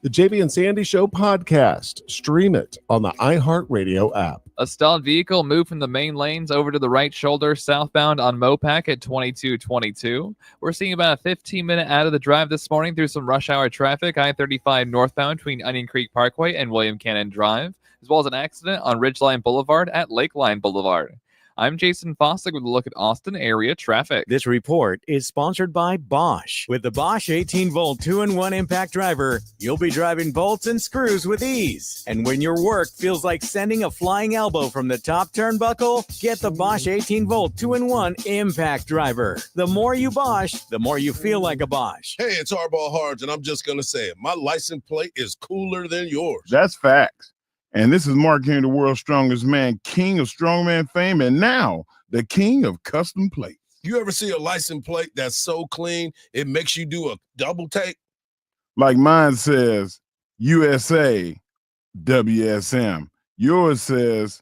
the JB and Sandy Show podcast. Stream it on the iHeartRadio app. A stalled vehicle moved from the main lanes over to the right shoulder southbound on Mopac at 2222. We're seeing about a 15-minute out of the drive this morning through some rush hour traffic, I-35 northbound between Onion Creek Parkway and William Cannon Drive, as well as an accident on Ridgeline Boulevard at Lakeline Boulevard. I'm Jason Fossick with a look at Austin area traffic. This report is sponsored by Bosch. With the Bosch 18-volt 2-in-1 impact driver, you'll be driving bolts and screws with ease. And when your work feels like sending a flying elbow from the top turnbuckle, get the Bosch 18-volt 2-in-1 impact driver. The more you Bosch, the more you feel like a Bosch. Hey, it's Hardball Hardge, and I'm just going to say it. My license plate is cooler than yours. That's facts. And this is Mark Henry, the world's strongest man, king of strongman fame, and now the king of custom plates. You ever see a license plate that's so clean, it makes you do a double take? Like mine says USA WSM. Yours says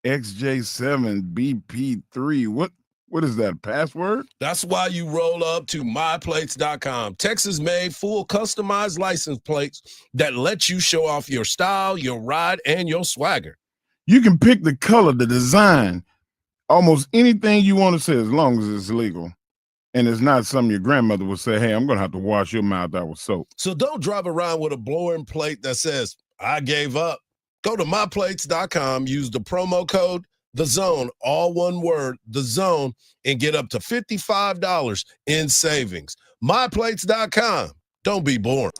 XJ7BP3. What is that, password? That's why you roll up to myplates.com. Texas-made, full customized license plates that let you show off your style, your ride, and your swagger. You can pick the color, the design, almost anything you want to say as long as it's legal. And it's not something your grandmother would say, hey, I'm going to have to wash your mouth out with soap. So don't drive around with a blowing plate that says, I gave up. Go to myplates.com, use the promo code The Zone, all one word, The Zone, and get up to $55 in savings. MyPlates.com. Don't be boring.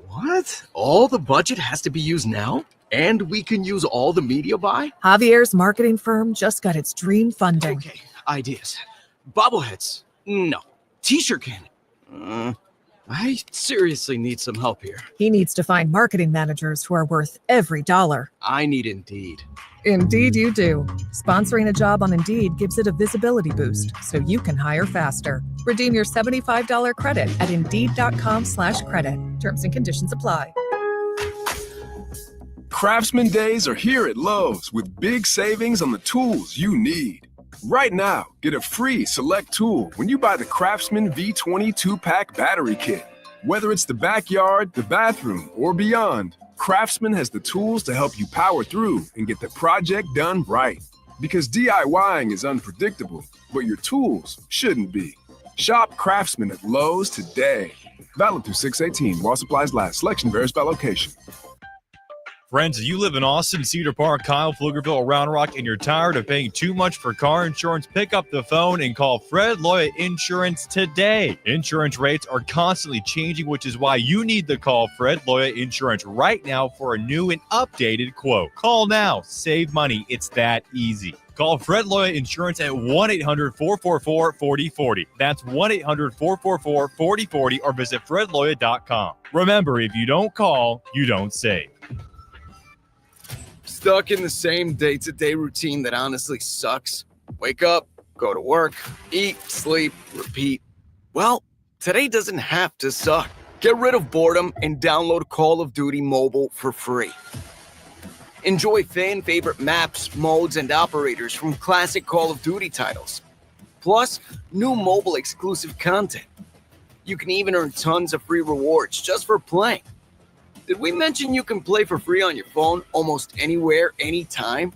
What? All the budget has to be used now? And we can use all the media buy? Javier's marketing firm just got its dream funding. Okay, ideas. Bobbleheads? No. T-shirt cannon? I seriously need some help here. He needs to find marketing managers who are worth every dollar. I need Indeed. Indeed you do. Sponsoring a job on Indeed gives it a visibility boost so you can hire faster. Redeem your $75 credit at Indeed.com/credit. Terms and conditions apply. Craftsman Days are here at Lowe's with big savings on the tools you need. Right now, get a free select tool when you buy the Craftsman V20 2-pack battery kit. Whether it's the backyard, the bathroom, or beyond, Craftsman has the tools to help you power through and get the project done right. Because DIYing is unpredictable, but your tools shouldn't be. Shop Craftsman at Lowe's today. Valid through 6/18 while supplies last. Selection varies by location. Friends, if you live in Austin, Cedar Park, Kyle, Pflugerville, or Round Rock, and you're tired of paying too much for car insurance, pick up the phone and call Fred Loya Insurance today. Insurance rates are constantly changing, which is why you need to call Fred Loya Insurance right now for a new and updated quote. Call now. Save money. It's that easy. Call Fred Loya Insurance at 1-800-444-4040. That's 1-800-444-4040 or visit fredloya.com. Remember, if you don't call, you don't save. Stuck in the same day-to-day routine that honestly sucks. Wake up, go to work, eat, sleep, repeat. Well, today doesn't have to suck. Get rid of boredom and download Call of Duty Mobile for free. Enjoy fan-favorite maps, modes, and operators from classic Call of Duty titles. Plus, new mobile exclusive content. You can even earn tons of free rewards just for playing. Did we mention you can play for free on your phone almost anywhere, anytime?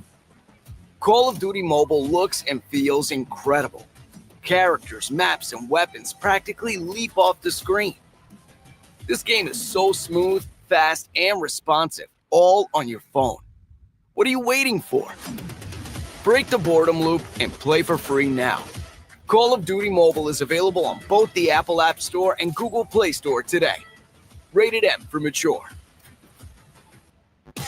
Call of Duty Mobile looks and feels incredible. Characters, maps, and weapons practically leap off the screen. This game is so smooth, fast, and responsive, all on your phone. What are you waiting for? Break the boredom loop and play for free now. Call of Duty Mobile is available on both the Apple App Store and Google Play Store today. Rated M for mature.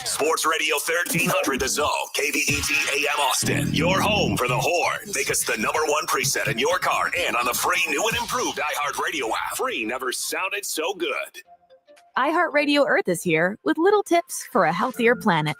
Sports Radio 1300 The Zone, KVET AM Austin. Your home for the Horns. Make us the #1 preset in your car and on the free new and improved iHeartRadio app. Free never sounded so good. iHeartRadio Earth is here with little tips for a healthier planet.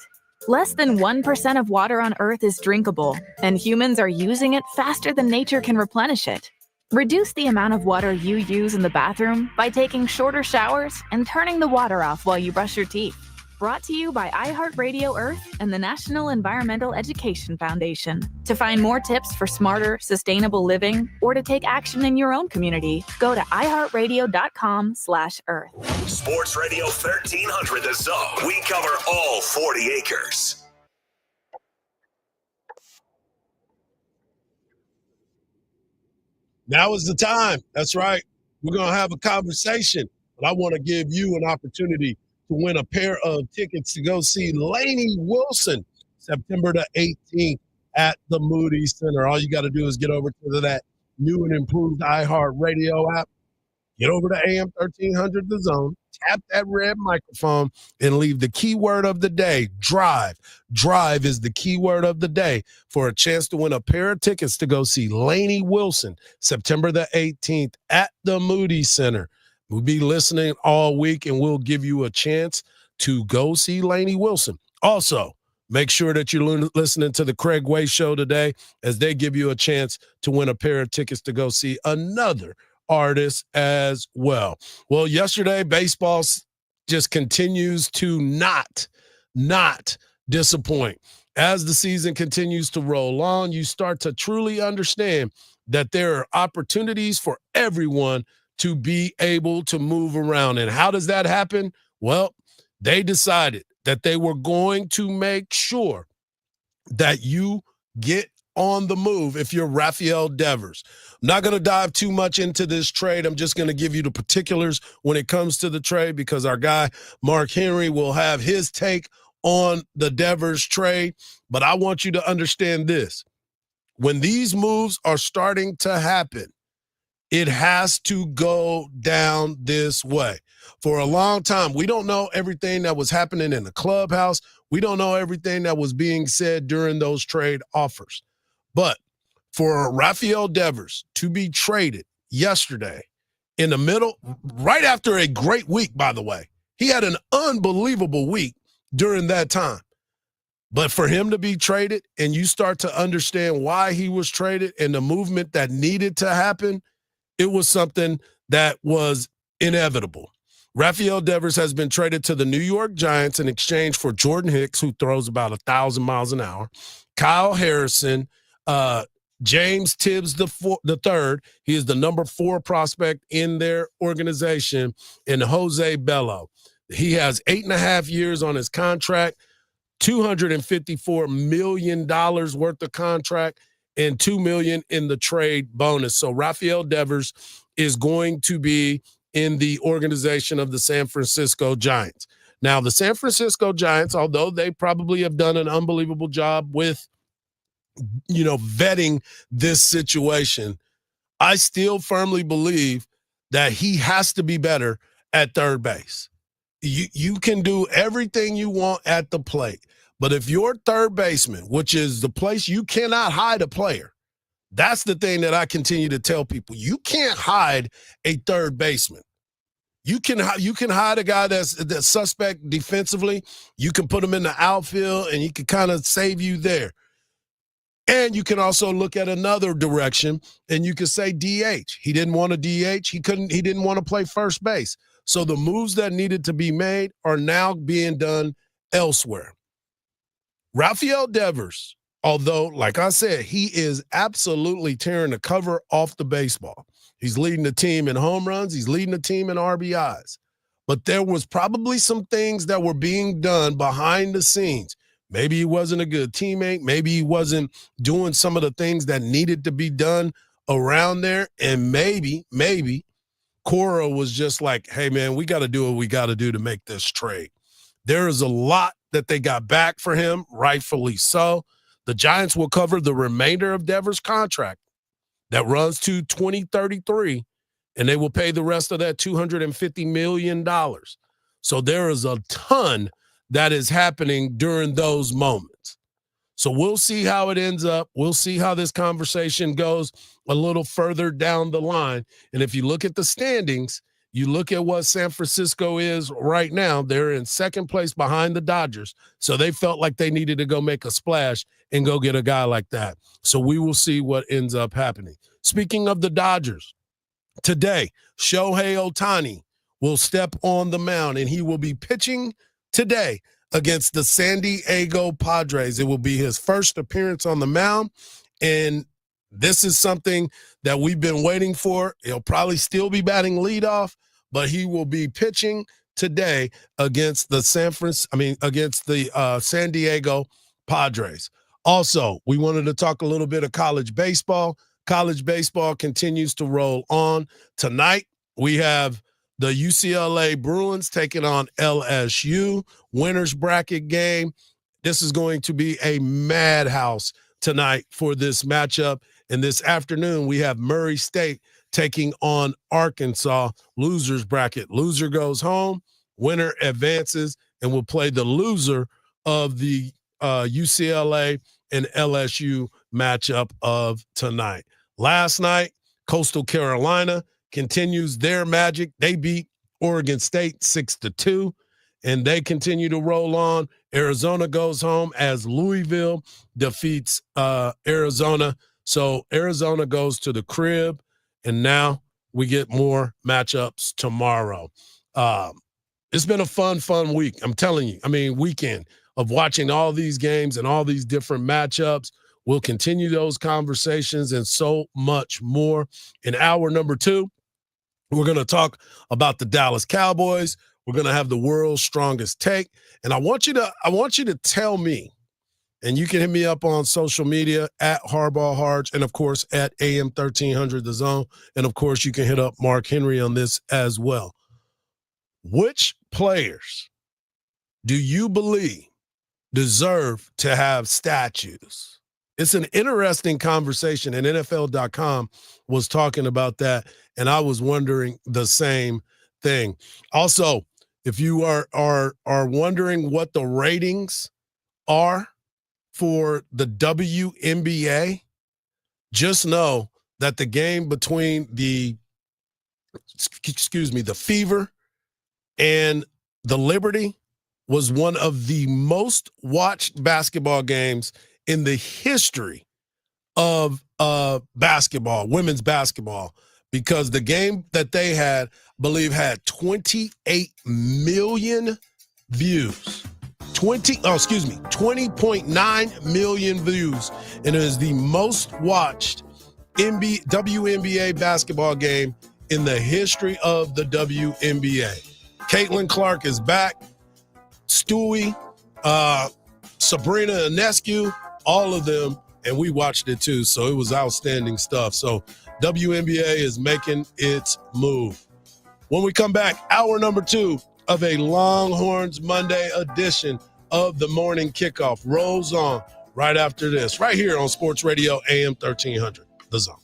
Less than 1% of water on Earth is drinkable, and humans are using it faster than nature can replenish it. Reduce the amount of water you use in the bathroom by taking shorter showers and turning the water off while you brush your teeth. Brought to you by iHeartRadio Earth and the National Environmental Education Foundation. To find more tips for smarter, sustainable living, or to take action in your own community, go to iHeartRadio.com/Earth. Sports Radio 1300 The Zone. We cover all 40 acres. Now is the time. That's right. We're going to have a conversation, but I want to give you an opportunity to win a pair of tickets to go see Lainey Wilson September the 18th at the Moody Center. All you got to do is get over to that new and improved iHeartRadio app. Get over to AM 1300 The Zone, tap that red microphone, and leave the keyword of the day, drive. Drive is the keyword of the day for a chance to win a pair of tickets to go see Lainey Wilson September the 18th at the Moody Center. We'll be listening all week, and we'll give you a chance to go see Lainey Wilson. Also, make sure that you're listening to the Craig Way Show today as they give you a chance to win a pair of tickets to go see another artist as well. Well, yesterday, baseball just continues to not disappoint. As the season continues to roll on, you start to truly understand that there are opportunities for everyone to be able to move around. And how does that happen? Well, they decided that they were going to make sure that you get on the move if you're Rafael Devers. I'm not going to dive too much into this trade. I'm just going to give you the particulars when it comes to the trade because our guy, Mark Henry, will have his take on the Devers trade. But I want you to understand this. When these moves are starting to happen, it has to go down this way. For a long time, we don't know everything that was happening in the clubhouse. We don't know everything that was being said during those trade offers. But for Rafael Devers to be traded yesterday in the middle, right after a great week, by the way, he had an unbelievable week during that time. But for him to be traded and you start to understand why he was traded and the movement that needed to happen, it was something that was inevitable. Rafael Devers has been traded to the New York Giants in exchange for Jordan Hicks, who throws about 1,000 miles an hour, Kyle Harrison, James Tibbs the third. He is the number 4 prospect in their organization, and Jose Bello. He has 8.5 years on his contract, $254 million worth of contract, and $2 million in the trade bonus. So Rafael Devers is going to be in the organization of the San Francisco Giants. Now, the San Francisco Giants, although they probably have done an unbelievable job with vetting this situation, I still firmly believe that he has to be better at third base. You can do everything you want at the plate, but if your third baseman, which is the place you cannot hide a player, that's the thing that I continue to tell people. You can't hide a third baseman. You can hide a guy that's suspect defensively. You can put him in the outfield, and he can kind of save you there. And you can also look at another direction, and you can say DH. He didn't want a DH. He didn't want to play first base. So the moves that needed to be made are now being done elsewhere. Rafael Devers, although, like I said, he is absolutely tearing the cover off the baseball. He's leading the team in home runs. He's leading the team in RBIs. But there was probably some things that were being done behind the scenes. Maybe he wasn't a good teammate. Maybe he wasn't doing some of the things that needed to be done around there. And maybe Cora was just like, hey, man, we got to do what we got to do to make this trade. There is a lot that they got back for him, rightfully so. The Giants will cover the remainder of Devers' contract that runs to 2033, and they will pay the rest of that $250 million. So there is a ton that is happening during those moments. So we'll see how it ends up. We'll see how this conversation goes a little further down the line. And if you look at the standings, you look at what San Francisco is right now, they're in second place behind the Dodgers. So they felt like they needed to go make a splash and go get a guy like that. So we will see what ends up happening. Speaking of the Dodgers, today, Shohei Ohtani will step on the mound, and he will be pitching today against the San Diego Padres. It will be his first appearance on the mound, and this is something that we've been waiting for. He'll probably still be batting leadoff, but he will be pitching today against the San Diego Padres. Also, we wanted to talk a little bit of college baseball. College baseball continues to roll on. Tonight, we have the UCLA Bruins taking on LSU. Winners bracket game. This is going to be a madhouse tonight for this matchup. And this afternoon, we have Murray State taking on Arkansas. Losers bracket. Loser goes home. Winner advances and will play the loser of the UCLA and LSU matchup of tonight. Last night, Coastal Carolina continues their magic. They beat Oregon State 6-2, and they continue to roll on. Arizona goes home as Louisville defeats Arizona. So Arizona goes to the crib, and now we get more matchups tomorrow. It's been a fun week. I'm telling you. Weekend of watching all these games and all these different matchups. We'll continue those conversations and so much more. In hour number 2, we're going to talk about the Dallas Cowboys. We're going to have the world's strongest take. And I want you to tell me, and you can hit me up on social media at Hardball Hardge, and of course at AM 1300 The Zone. And of course, you can hit up Mark Henry on this as well. Which players do you believe deserve to have statues? It's an interesting conversation, and NFL.com was talking about that, and I was wondering the same thing. Also, if you are wondering what the ratings are for the WNBA, just know that the game between the Fever and the Liberty was one of the most watched basketball games in the history of basketball, women's basketball, because the game that they had, I believe, had 28 million views. 20.9 million views, and it is the most watched WNBA basketball game in the history of the WNBA. Caitlin Clark is back. Stewie, Sabrina Ionescu, all of them, and we watched it too, so it was outstanding stuff. So WNBA is making its move. When we come back, hour number 2 of a Longhorns Monday edition of the Morning Kickoff rolls on right after this, right here on Sports Radio AM 1300, The Zone.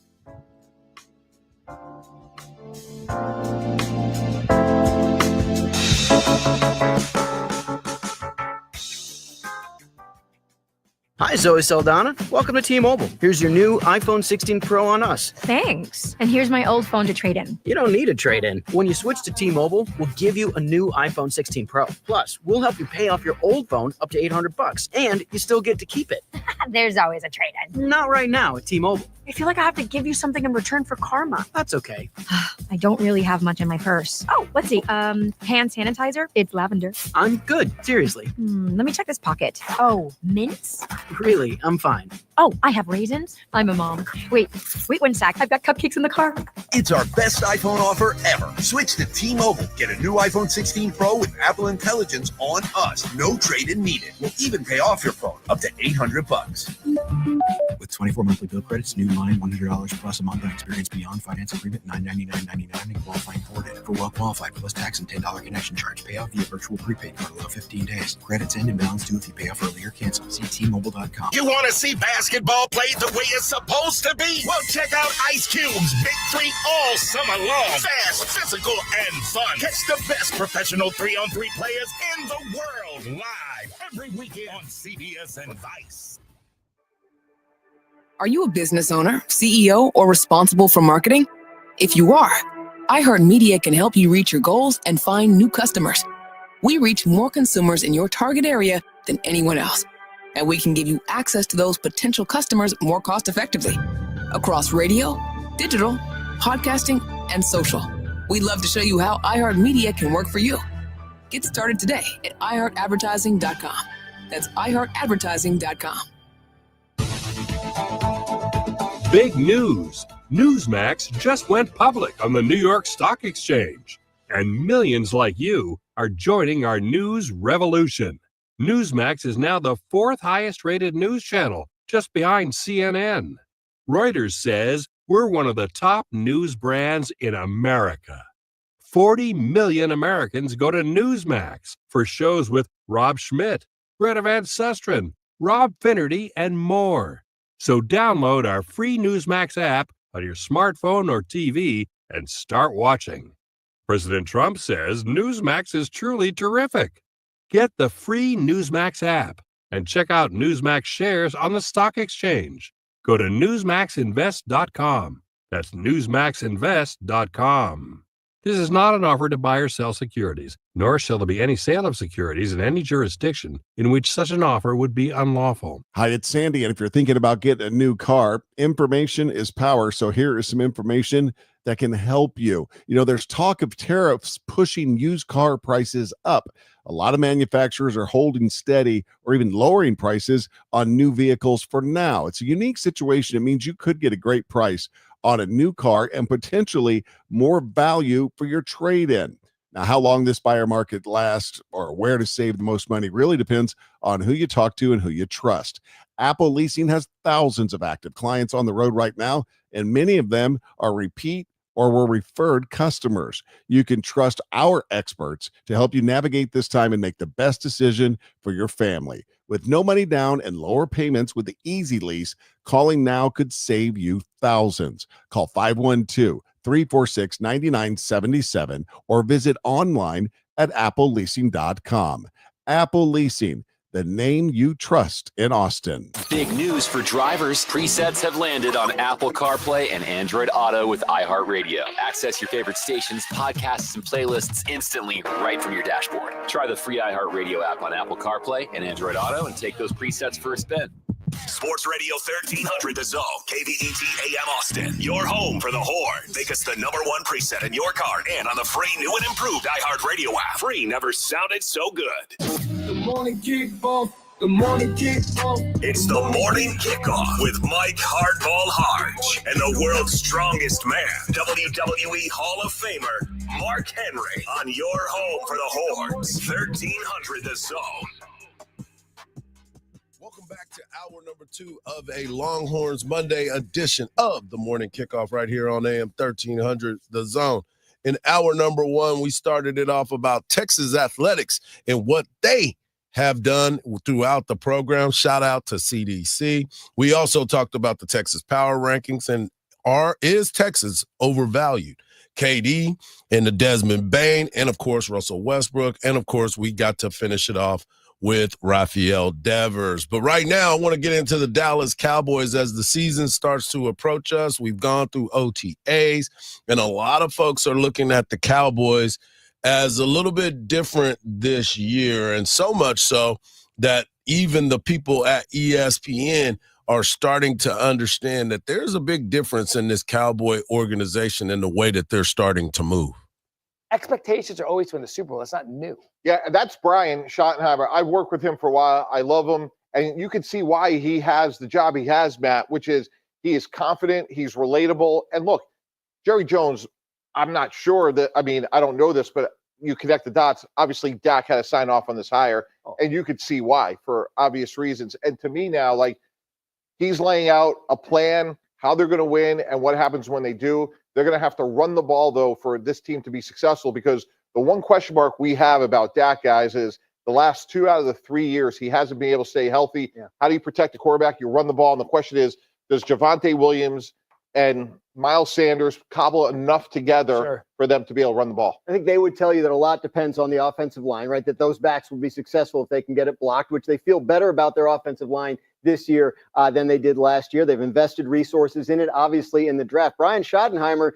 Hi, Zoe Saldana. Welcome to T-Mobile. Here's your new iPhone 16 Pro on us. Thanks. And here's my old phone to trade in. You don't need a trade-in. When you switch to T-Mobile, we'll give you a new iPhone 16 Pro. Plus, we'll help you pay off your old phone up to $800, and you still get to keep it. There's always a trade-in. Not right now at T-Mobile. I feel like I have to give you something in return for karma. That's okay. I don't really have much in my purse. Oh, let's see. Hand sanitizer. It's lavender. I'm good. Seriously. Let me check this pocket. Oh, mints? Really, I'm fine. Oh, I have raisins. I'm a mom. Wait 1 sec. I've got cupcakes in the car. It's our best iPhone offer ever. Switch to T-Mobile. Get a new iPhone 16 Pro with Apple Intelligence on us. No trade-in needed. We'll even pay off your phone up to $800. With 24 monthly bill credits, new line $100 plus a month on experience beyond finance agreement $999.99 and qualifying for it. For well qualified plus tax and $10 connection charge. Payout via virtual prepaid card. Allow 15 days. Credits end and balance due if you pay off early or cancel. See T-Mobile.com. You want to see basketball played the way it's supposed to be? Well, check out Ice Cube's Big Three all summer long. Fast, physical, and fun. Catch the best professional 3-on-3 players in the world live every weekend on CBS and Vice. Are you a business owner, CEO, or responsible for marketing? If you are, iHeartMedia can help you reach your goals and find new customers. We reach more consumers in your target area than anyone else, and we can give you access to those potential customers more cost-effectively across radio, digital, podcasting, and social. We'd love to show you how iHeartMedia can work for you. Get started today at iHeartAdvertising.com. That's iHeartAdvertising.com. Big news. Newsmax just went public on the New York Stock Exchange, and millions like you are joining our news revolution. Newsmax is now the 4th highest rated news channel, just behind CNN. Reuters says we're one of the top news brands in America. 40 million Americans go to Newsmax for shows with Rob Schmidt, Greta Van Susteren, Rob Finnerty, and more. So download our free Newsmax app on your smartphone or TV and start watching. President Trump says Newsmax is truly terrific. Get the free Newsmax app and check out Newsmax shares on the stock exchange. Go to newsmaxinvest.com. That's newsmaxinvest.com. This is not an offer to buy or sell securities, nor shall there be any sale of securities in any jurisdiction in which such an offer would be unlawful. Hi, it's Sandy, and if you're thinking about getting a new car, information is power. So here is some information that can help you. You know, there's talk of tariffs pushing used car prices up. A lot of manufacturers are holding steady or even lowering prices on new vehicles for now. It's a unique situation. It means you could get a great price on a new car and potentially more value for your trade-in. Now, how long this buyer market lasts or where to save the most money really depends on who you talk to and who you trust. Apple Leasing has thousands of active clients on the road right now, and many of them are repeat or were referred customers. You can trust our experts to help you navigate this time and make the best decision for your family. With no money down and lower payments with the Easy Lease, calling now could save you thousands. Call 512-346-9977 or visit online at appleleasing.com. Apple Leasing, the name you trust in Austin. Big news for drivers. Presets have landed on Apple CarPlay and Android Auto with iHeartRadio. Access your favorite stations, podcasts, and playlists instantly right from your dashboard. Try the free iHeartRadio app on Apple CarPlay and Android Auto and take those presets for a spin. Sports Radio 1300 The Zone, KVET AM Austin. Your home for the Horns. Make us the #1 preset in your car and on the free new and improved iHeartRadio app. Free never sounded so good. The morning kickoff. The morning kickoff. It's the morning kickoff with Mike Hardball Hardge and the world's strongest man, WWE Hall of Famer Mark Henry, on your home for the Horns. 1300 The Zone. Welcome back to hour number 2 of a Longhorns Monday edition of the morning kickoff right here on AM 1300 The Zone. In hour number 1, we started it off about Texas athletics and what they have done throughout the program. Shout out to CDC. We also talked about the Texas power rankings and is Texas overvalued? KD and the Desmond Bain, and of course Russell Westbrook, and of course we got to finish it off with Rafael Devers. But right now, I want to get into the Dallas Cowboys as the season starts to approach us. We've gone through OTAs, and a lot of folks are looking at the Cowboys as a little bit different this year, and so much so that even the people at ESPN are starting to understand that there's a big difference in this Cowboy organization and the way that they're starting to move. Expectations are always to win the Super Bowl. That's not new. Yeah, that's Brian Schottenheimer. I've worked with him for a while. I love him. And you can see why he has the job he has, Matt, which is he is confident, he's relatable. And look, Jerry Jones, I'm not sure that, I don't know this, but you connect the dots. Obviously, Dak had to sign off on this hire, and you could see why for obvious reasons. And to me now, he's laying out a plan, how they're going to win, and what happens when they do. They're going to have to run the ball, though, for this team to be successful, because the one question mark we have about Dak, guys, is the last 2 out of the 3 years, he hasn't been able to stay healthy. Yeah. How do you protect the quarterback? You run the ball, and the question is, does Javonte Williams and Miles Sanders cobble enough together for them to be able to run the ball? I think they would tell you that a lot depends on the offensive line, right? That those backs will be successful if they can get it blocked, which they feel better about their offensive line this year than they did last year. They've invested resources in it, obviously, in the draft. Brian Schottenheimer,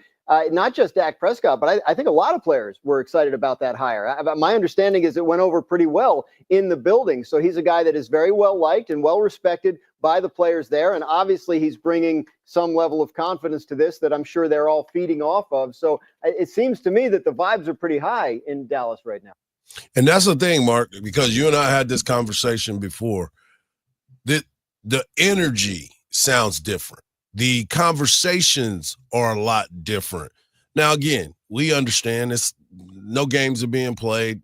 not just Dak Prescott, but I think a lot of players were excited about that hire. My understanding is it went over pretty well in the building. So he's a guy that is very well liked and well respected by the players there. And obviously he's bringing some level of confidence to this that I'm sure they're all feeding off of. So it seems to me that the vibes are pretty high in Dallas right now. And that's the thing, Mark, because you and I had this conversation before. The energy sounds different. The conversations are a lot different. Now, again, we understand it's no games are being played,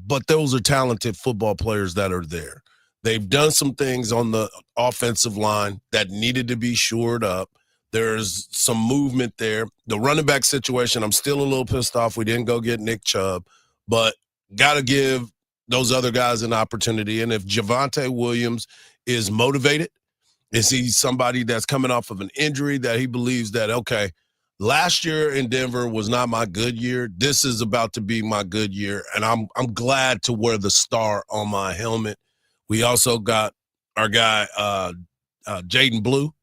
but those are talented football players that are there. They've done some things on the offensive line that needed to be shored up. There's some movement there. The running back situation, I'm still a little pissed off. We didn't go get Nick Chubb, but got to give those other guys an opportunity. And if Javonte Williams is motivated, is he somebody that's coming off of an injury that he believes that, okay, last year in Denver was not my good year. This is about to be my good year, and I'm glad to wear the star on my helmet. We also got our guy Jaden Blue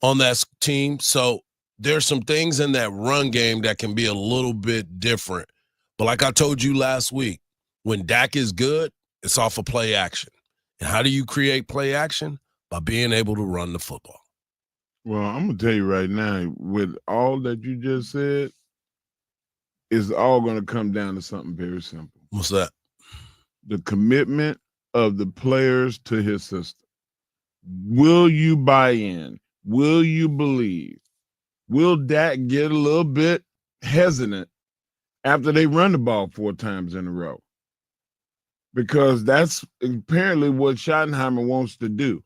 on that team. So there's some things in that run game that can be a little bit different. But like I told you last week, when Dak is good, it's off of play action. And how do you create play action? By being able to run the football. Well, I'm going to tell you right now, with all that you just said, it's all going to come down to something very simple. What's that? The commitment of the players to his system. Will you buy in? Will you believe? Will Dak get a little bit hesitant after they run the ball 4 times in a row? Because that's apparently what Schottenheimer wants to do.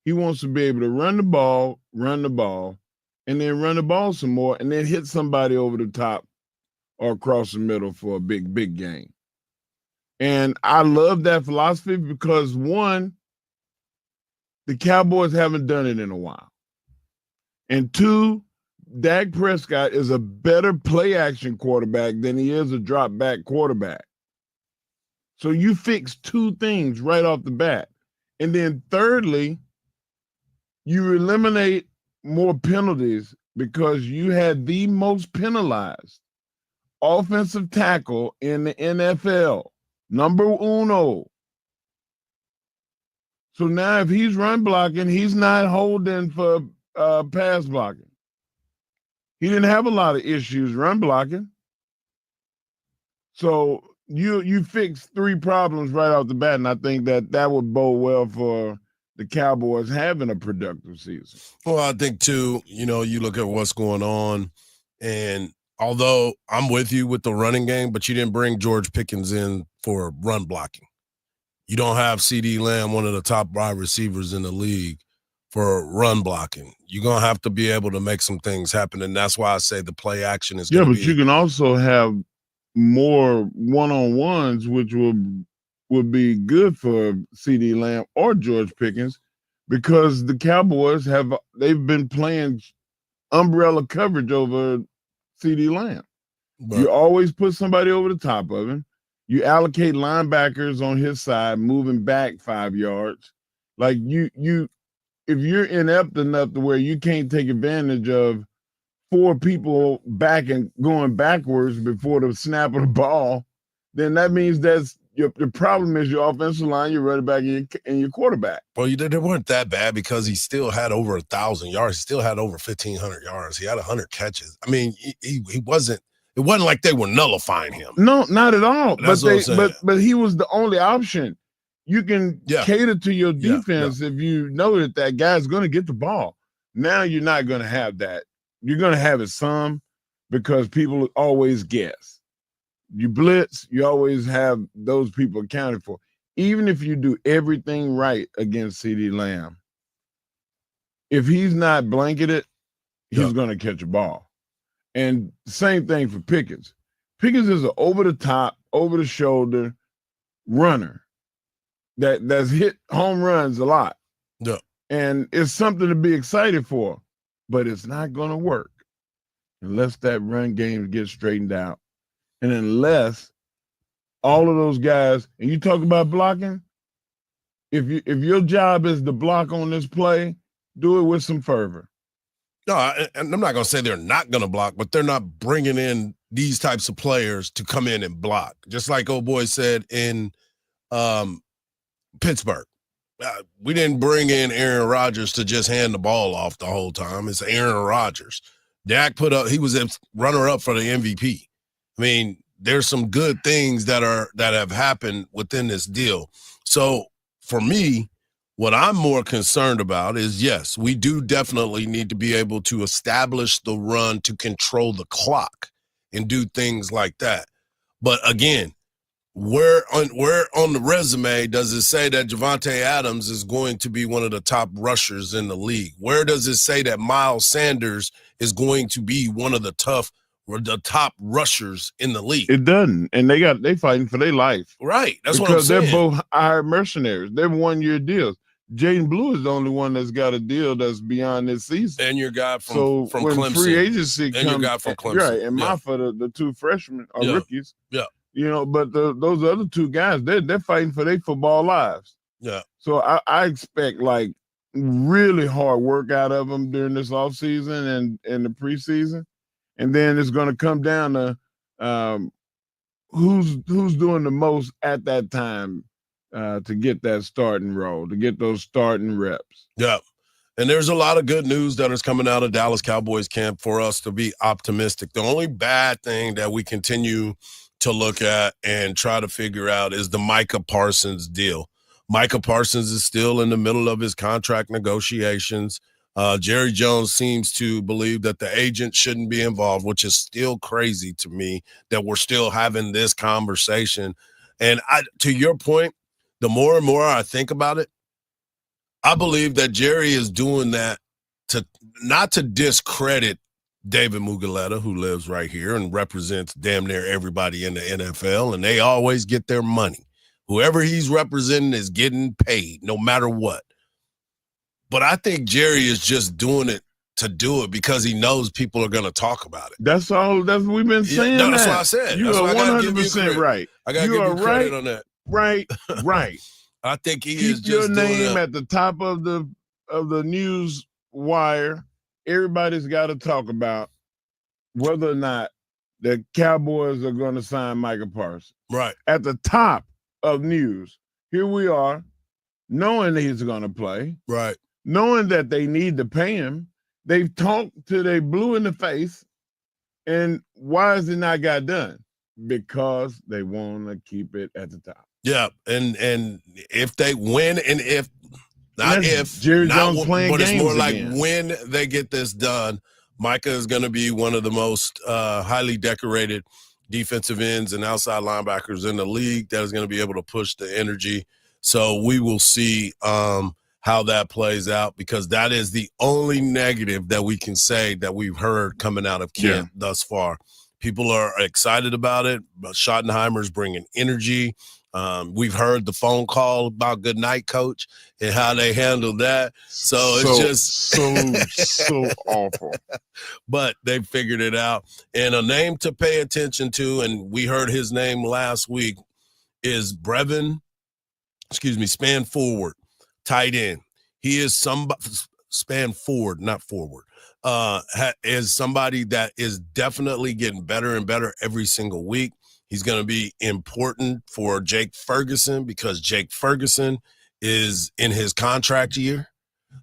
He wants to be able to run the ball, and then run the ball some more, and then hit somebody over the top or across the middle for a big gain. And I love that philosophy because, one, the Cowboys haven't done it in a while. And 2, Dak Prescott is a better play-action quarterback than he is a drop-back quarterback. So you fix 2 things right off the bat. And then thirdly, you eliminate more penalties because you had the most penalized offensive tackle in the NFL, number uno. So now if he's run blocking, he's not holding for pass blocking. He didn't have a lot of issues run blocking. So you fix 3 problems right off the bat, and I think that would bode well for the Cowboys having a productive season. Well, I think, too, you look at what's going on, and although I'm with you with the running game, but you didn't bring George Pickens in for run blocking. You don't have CeeDee Lamb, one of the top wide receivers in the league, for run blocking. You're going to have to be able to make some things happen, and that's why I say the play action is going to be. Yeah, but you can also have more one-on-ones, which would be good for CeeDee Lamb or George Pickens, because the Cowboys they've been playing umbrella coverage over CeeDee Lamb. But you always put somebody over the top of him. You allocate linebackers on his side, moving back 5 yards. Like you if you're inept enough to where you can't take advantage of 4 people back and going backwards before the snap of the ball, then that means the problem is your offensive line, your running back, and your quarterback. Well, they weren't that bad because he still had over 1,000 yards. He still had over 1,500 yards. He had 100 catches. I mean, he wasn't. It wasn't like they were nullifying him. No, not at all. That's but he was the only option. You can cater to your defense if you know that guy's going to get the ball. Now you're not going to have that. You're going to have it some because people always guess. You blitz, you always have those people accounted for. Even if you do everything right against CeeDee Lamb, if he's not blanketed, he's going to catch a ball. And same thing for Pickens. Pickens is an over-the-top, over-the-shoulder runner that's hit home runs a lot. Yeah. And it's something to be excited for, but it's not going to work unless that run game gets straightened out. And unless all of those guys, and you talk about blocking, if your job is to block on this play, do it with some fervor. No, and I'm not going to say they're not going to block, but they're not bringing in these types of players to come in and block. Just like old boy said in Pittsburgh. We didn't bring in Aaron Rodgers to just hand the ball off the whole time. It's Aaron Rodgers. Dak he was a runner-up for the MVP. I mean, there's some good things that have happened within this deal. So for me, what I'm more concerned about is, yes, we do definitely need to be able to establish the run to control the clock and do things like that. But again, where on the resume does it say that Javonte Adams is going to be one of the top rushers in the league? Where does it say that Miles Sanders is going to be one of the top rushers in the league? It doesn't, and they fighting for their life. Right, that's what I'm because saying. they're both hired mercenaries. They're 1-year deals. Jaden Blue is the only one that's got a deal that's beyond this season. And your guy from when Clemson. free agency and comes, your guy from Clemson. right? And Maffa, the two freshmen are rookies. Yeah. You know, but those other two guys, they're fighting for their football lives. Yeah. So I expect like really hard work out of them during this offseason and the preseason. And then it's going to come down to who's doing the most at that time to get that starting role, to get those starting reps. Yeah. And there's a lot of good news that is coming out of Dallas Cowboys camp for us to be optimistic. The only bad thing that we continue to look at and try to figure out is the Micah Parsons deal. Micah Parsons is still in the middle of his contract negotiations. Jerry Jones seems to believe that the agent shouldn't be involved, which is still crazy to me that we're still having this conversation. And to your point, the more and more I think about it, I believe that Jerry is doing that not to discredit David Muguleta, who lives right here and represents damn near everybody in the NFL, and they always get their money. Whoever he's representing is getting paid no matter what. But I think Jerry is just doing it to do it because he knows people are going to talk about it. That's all. That's what we've been saying. No, that's what I said. You That's are why I gotta give you 100% credit. right. I got to give you credit on that. Right. I think he Keep is just your doing name that. at the top of the news wire. Everybody's got to talk about whether or not the Cowboys are going to sign Micah Parsons. Right. At the top of news. Here we are, knowing that he's going to play. Right. Knowing that they need to pay him. They've talked till they blue in the face. And why has it not got done? Because they want to keep it at the top. Yeah, and if they win, and if not That's if Jerry not Jones w- playing but it's more games like again. when they get this done, Micah is going to be one of the most highly decorated defensive ends and outside linebackers in the league that is going to be able to push the energy. So we will see how that plays out, because that is the only negative that we can say that we've heard coming out of camp thus far. People are excited about it. Schottenheimer's bringing energy. We've heard the phone call about good night, coach, and how they handled that. So it's just so awful. But they figured it out. And a name to pay attention to, and we heard his name last week, is Span Forward, tight end. He is Span Forward, not forward. Is somebody that is definitely getting better and better every single week. He's going to be important for Jake Ferguson because Jake Ferguson is in his contract year.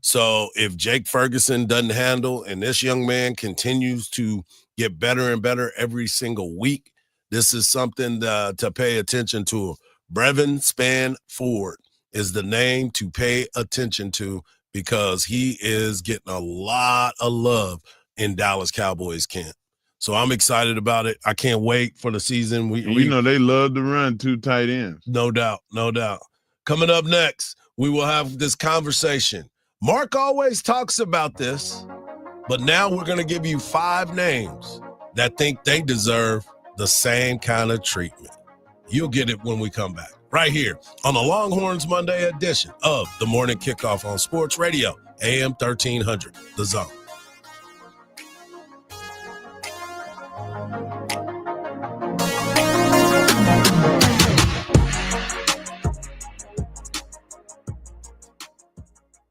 So if Jake Ferguson doesn't handle and this young man continues to get better and better every single week, this is something to pay attention to. Brevin Span Ford is the name to pay attention to because he is getting a lot of love in Dallas Cowboys camp. So I'm excited about it. I can't wait for the season. We know they love to run two tight ends. No doubt. Coming up next, we will have this conversation. Mark always talks about this, but now we're going to give you 5 names that think they deserve the same kind of treatment. You'll get it when we come back, right here on the Longhorns Monday edition of the Morning Kickoff on Sports Radio, AM 1300, The Zone.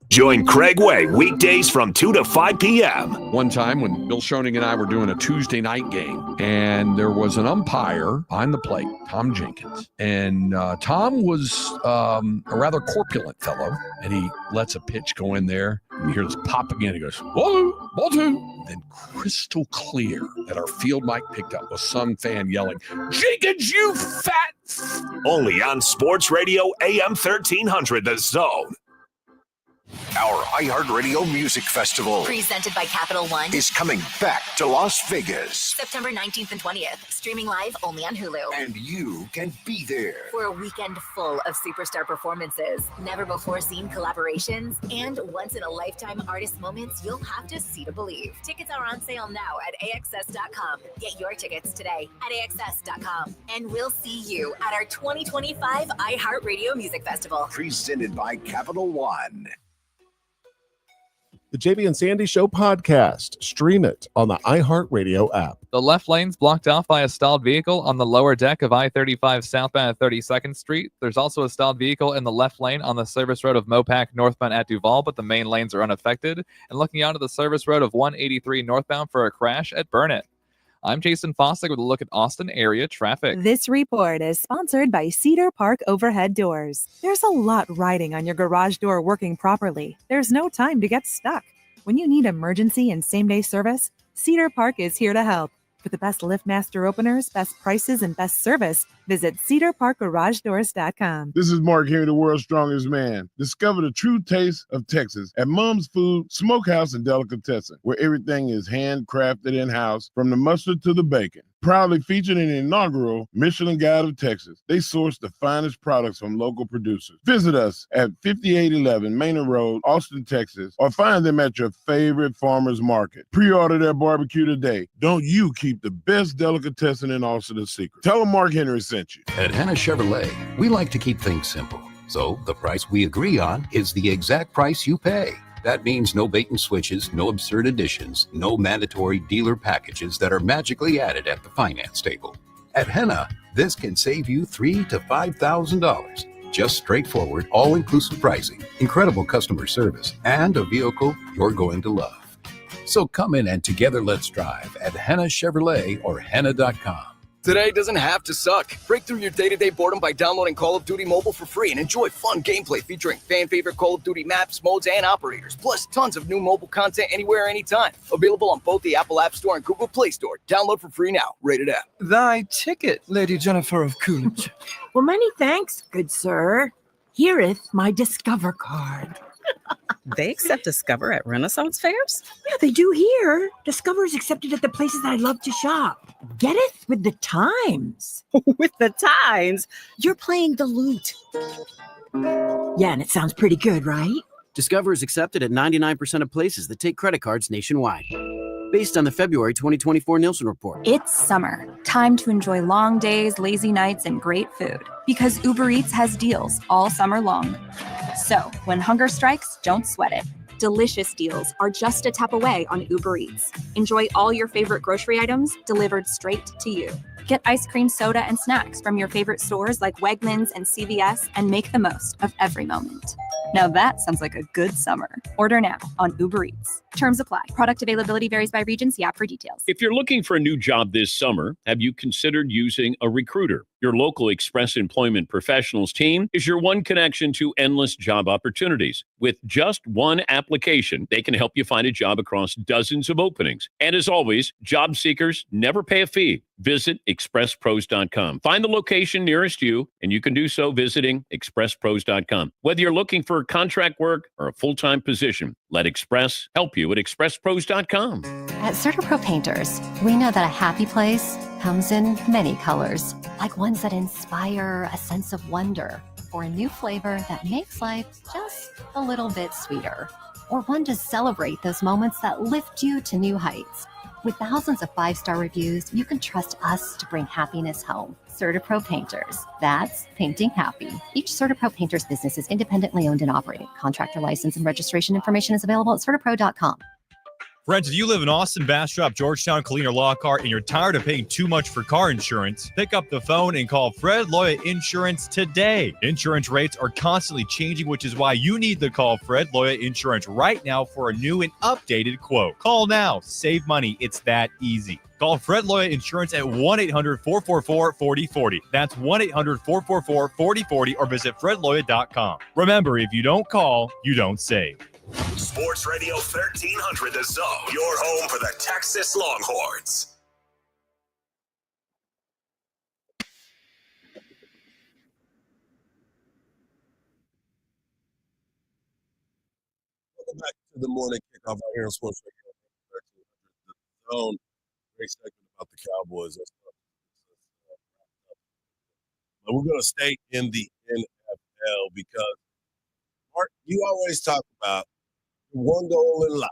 Join Craig Way weekdays from 2 to 5 p.m. One time when Bill Schoening and I were doing a Tuesday night game, and there was an umpire behind the plate, Tom Jenkins. And Tom was a rather corpulent fellow, and he lets a pitch go in there. And you hear this pop again. He goes, whoa, ball two. Then crystal clear that our field mic picked up was some fan yelling, Jenkins, you fat. Only on Sports Radio AM 1300, The Zone. Our iHeartRadio Music Festival Presented by Capital One is coming back to Las Vegas. September 19th and 20th, streaming live only on Hulu. And you can be there. For a weekend full of superstar performances, never before seen collaborations, and once in a lifetime artist moments you'll have to see to believe. Tickets are on sale now at AXS.com. Get your tickets today at AXS.com. And we'll see you at our 2025 iHeartRadio Music Festival. Presented by Capital One. The JB and Sandy Show podcast. Stream it on the iHeartRadio app. The left lane's blocked off by a stalled vehicle on the lower deck of I-35 southbound at 32nd Street. There's also a stalled vehicle in the left lane on the service road of Mopac northbound at Duval, but the main lanes are unaffected. And looking out of the service road of 183 northbound for a crash at Burnett. I'm Jason Fossick with a look at Austin area traffic. This report is sponsored by Cedar Park Overhead Doors. There's a lot riding on your garage door working properly. There's no time to get stuck. When you need emergency and same-day service, Cedar Park is here to help. For the best LiftMaster openers, best prices, and best service, visit cedarparkgaragedoors.com. This is Mark Henry, the world's strongest man. Discover the true taste of Texas at Mom's Food, Smokehouse, and Delicatessen, where everything is handcrafted in-house, from the mustard to the bacon. Proudly featured in the inaugural Michelin Guide of Texas, they source the finest products from local producers. Visit us at 5811 Manor Road, Austin, Texas, or find them at your favorite farmer's market. Pre-order their barbecue today. Don't you keep the best delicatessen in Austin a secret. Tell them Mark Henry sent you. At Hannah Chevrolet, we like to keep things simple. So the price we agree on is the exact price you pay. That means no bait and switches, no absurd additions, no mandatory dealer packages that are magically added at the finance table. At Henna, this can save you $3,000 to $5,000. Just straightforward, all-inclusive pricing, incredible customer service, and a vehicle you're going to love. So come in and together let's drive at Henna Chevrolet or Henna.com. Today doesn't have to suck. Break through your day-to-day boredom by downloading Call of Duty Mobile for free and enjoy fun gameplay featuring fan-favorite Call of Duty maps, modes, and operators, plus tons of new mobile content anywhere, anytime. Available on both the Apple App Store and Google Play Store. Download for free now. Rated M. Thy ticket, Lady Jennifer of Coolidge. Well, many thanks, good sir. Here'th my Discover card. They accept Discover at Renaissance fairs? Yeah, they do here. Discover is accepted at the places that I love to shop. Getteth with the times. With the times? You're playing the lute. Yeah, and it sounds pretty good, right? Discover is accepted at 99% of places that take credit cards nationwide. Based on the February 2024 Nielsen report. It's summer. Time to enjoy long days, lazy nights, and great food. Because Uber Eats has deals all summer long. So, when hunger strikes, don't sweat it. Delicious deals are just a tap away on Uber Eats. Enjoy all your favorite grocery items delivered straight to you. Get ice cream, soda, and snacks from your favorite stores like Wegmans and CVS and make the most of every moment. Now that sounds like a good summer. Order now on Uber Eats. Terms apply. Product availability varies by region. See app for details. If you're looking for a new job this summer, have you considered using a recruiter? Your local Express Employment Professionals team is your one connection to endless job opportunities. With just one application, they can help you find a job across dozens of openings. And as always, job seekers never pay a fee. Visit expresspros.com. Find the location nearest you, and you can do so visiting expresspros.com. Whether you're looking for contract work or a full-time position, let Express help you at expresspros.com. At CertaPro Painters, we know that a happy place comes in many colors, like ones that inspire a sense of wonder, or a new flavor that makes life just a little bit sweeter, or one to celebrate those moments that lift you to new heights. With thousands of 5-star reviews, you can trust us to bring happiness home. CertaPro Painters. That's painting happy. Each CertaPro Painters business is independently owned and operated. Contractor license and registration information is available at CertaPro.com. Friends, if you live in Austin, Bastrop, Georgetown, Killeen, or Lockhart, and you're tired of paying too much for car insurance, pick up the phone and call Fred Loya Insurance today. Insurance rates are constantly changing, which is why you need to call Fred Loya Insurance right now for a new and updated quote. Call now. Save money. It's that easy. Call Fred Loya Insurance at 1-800-444-4040. That's 1-800-444-4040 or visit fredloya.com. Remember, if you don't call, you don't save. Sports Radio 1300 The Zone, your home for the Texas Longhorns. Welcome back to the morning kickoff right here on Sports Radio 1300 The Zone. Great segment about the Cowboys. But we're going to stay in the NFL because, Mark, you always talk about one goal in life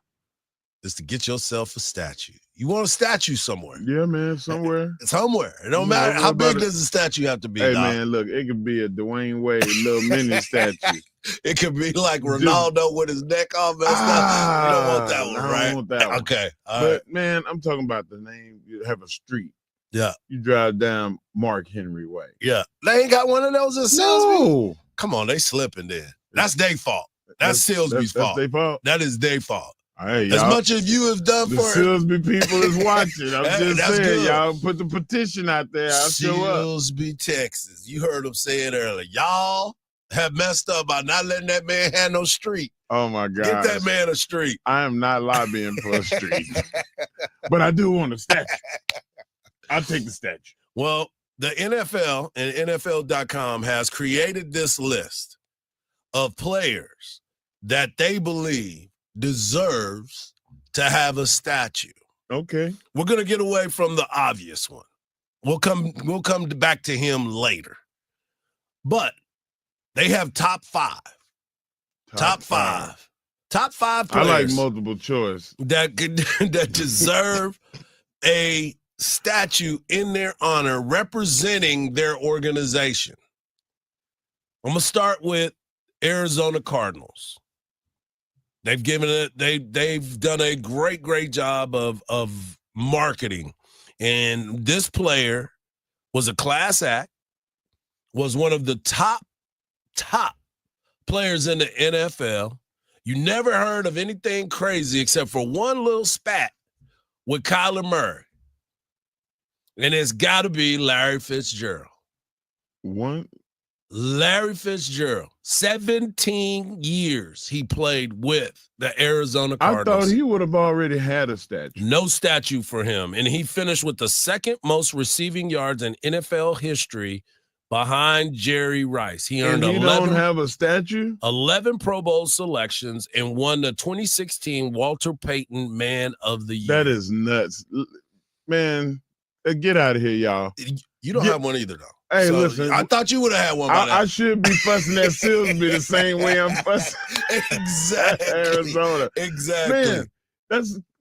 is to get yourself a statue. You want a statue somewhere. Yeah, man, somewhere. Somewhere. It don't matter. How big does the statue have to be, Hey, Doc? man, look, it could be a Dwayne Wade little mini statue. It could be like Ronaldo with his neck all messed up. You don't want that one, I right? don't want that one. Okay. All But, right. man, I'm talking about the name. You have a street. Yeah. You drive down Mark Henry Way. Yeah. They ain't got one of those in Silsby? No. Come on, they slipping there. That's their fault. That's Silsby's fault. That's their fault. That is their fault. Hey, As y'all, much as you have done the for it. Silsby people is watching. I'm just That's saying, good. y'all put the petition out there. I'll show up. Silsby, Texas. You heard him say it earlier. Y'all have messed up by not letting that man have no street. Oh, my God. Get that man a street. I am not lobbying for a street. But I do want a statue. I'll take the statue. Well, the NFL and NFL.com has created this list of players that they believe deserves to have a statue. Okay. We're going to get away from the obvious one. We'll come back to him later. But they have top five. Top five. Top five players. I like multiple choice. That deserve a statue in their honor representing their organization. I'm going to start with Arizona Cardinals. They've given it, they've done a great job of marketing. And this player was a class act, was one of the top players in the NFL. You never heard of anything crazy except for one little spat with Kyler Murray. And it's got to be Larry Fitzgerald. One? Larry Fitzgerald. 17 years he played with the Arizona Cardinals. I thought he would have already had a statue. No statue for him. And he finished with the second most receiving yards in NFL history behind Jerry Rice. He earned and he 11, don't have a statue? 11 Pro Bowl selections and won the 2016 Walter Payton Man of the Year. That is nuts. Man, get out of here, y'all. You don't have one either, though. Hey, So, listen. I thought you would have had one by now. I should be fussing at Silsby the same way I'm fussing Exactly. at Arizona. Exactly. Man,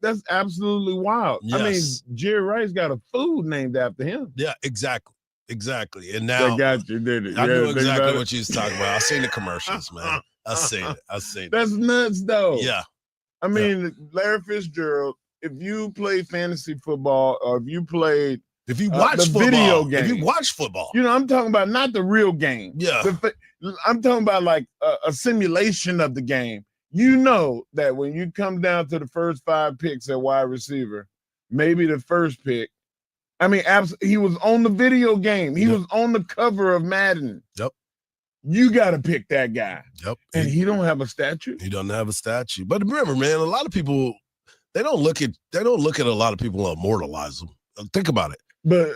that's absolutely wild. Yes. I mean, Jerry Rice got a food named after him. Yeah, exactly. And now They got you, did it? I Yeah, knew think exactly about it. what you was talking about. I seen the commercials, man. I seen it. That's nuts, though. Yeah. I mean, Larry Fitzgerald, if you play fantasy football or if you played If you watch the football, video game, if you watch football, you know, I'm talking about not the real game. Yeah. I'm talking about like a simulation of the game. You know that when you come down to the first 5 picks at wide receiver, maybe the first pick, I mean, he was on the video game. He was on the cover of Madden. Yep. You got to pick that guy. Yep. And he don't have a statue. He doesn't have a statue. But remember, man, a lot of people they don't look at a lot of people and immortalize them. Think about it. But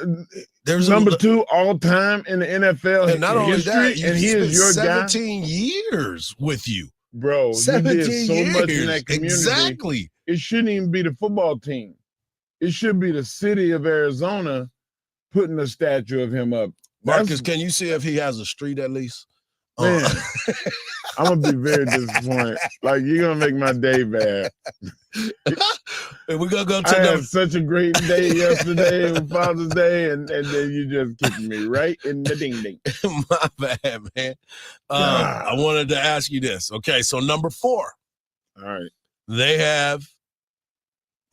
there's number 2 all time in the NFL and not only history, that, and he is your guy. 17 years with you, bro. 17 you did so years. much in that community. Exactly. It shouldn't even be the football team. It should be the city of Arizona putting a statue of him up. Marcus, can you see if he has a street at least? Man, I'm gonna be very disappointed. Like, you're gonna make my day bad. And we're gonna go to I had such a great day yesterday with Father's Day, and then you just kicked me right in the ding ding. My bad, man. I wanted to ask you this. Okay, so number 4. All right. They have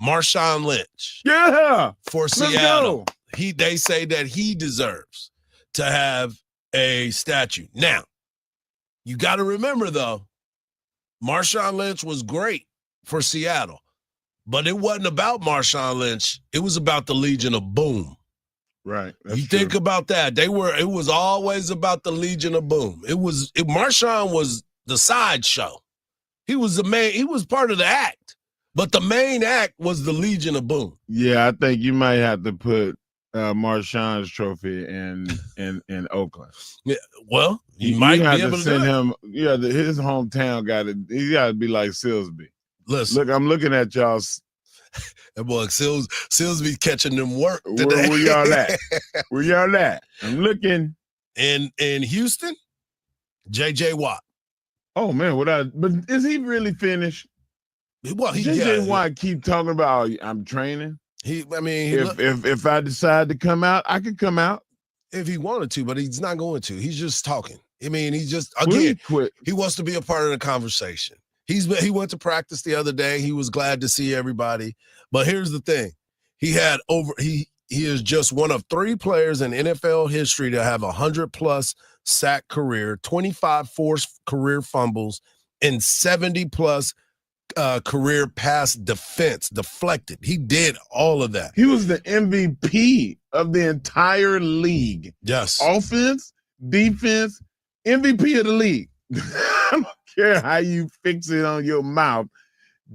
Marshawn Lynch. Yeah. For Let's Seattle. go. They say that he deserves to have a statue. Now, you got to remember, though, Marshawn Lynch was great for Seattle, but it wasn't about Marshawn Lynch. It was about the Legion of Boom. Right. You think about that. It was always about the Legion of Boom. Marshawn was the sideshow. He was the main. He was part of the act, but the main act was the Legion of Boom. Yeah, I think you might have to put Marshawn's trophy in Oakland. Yeah, well, you might have be able to to send do it. him. Yeah, his hometown he got to be like Silsby. Listen, look, I'm looking at y'all. That boy Silsby catching them work today. Where y'all at? Where y'all at? I'm looking. In Houston, J.J. Watt. Oh man, but is he really finished? Well, J.J. Watt keep talking about I'm training. If I decide to come out, I could come out if he wanted to, but he's not going to. He's just talking. I mean, he just again he wants to be a part of the conversation. He went to practice the other day. He was glad to see everybody. But here's the thing: he is just one of 3 players in NFL history to have 100+ sack career, 25 forced career fumbles, and 70+ career pass defense deflected. He did all of that. He was the MVP of the entire league. Yes. Offense, defense, MVP of the league. I don't care how you fix it on your mouth.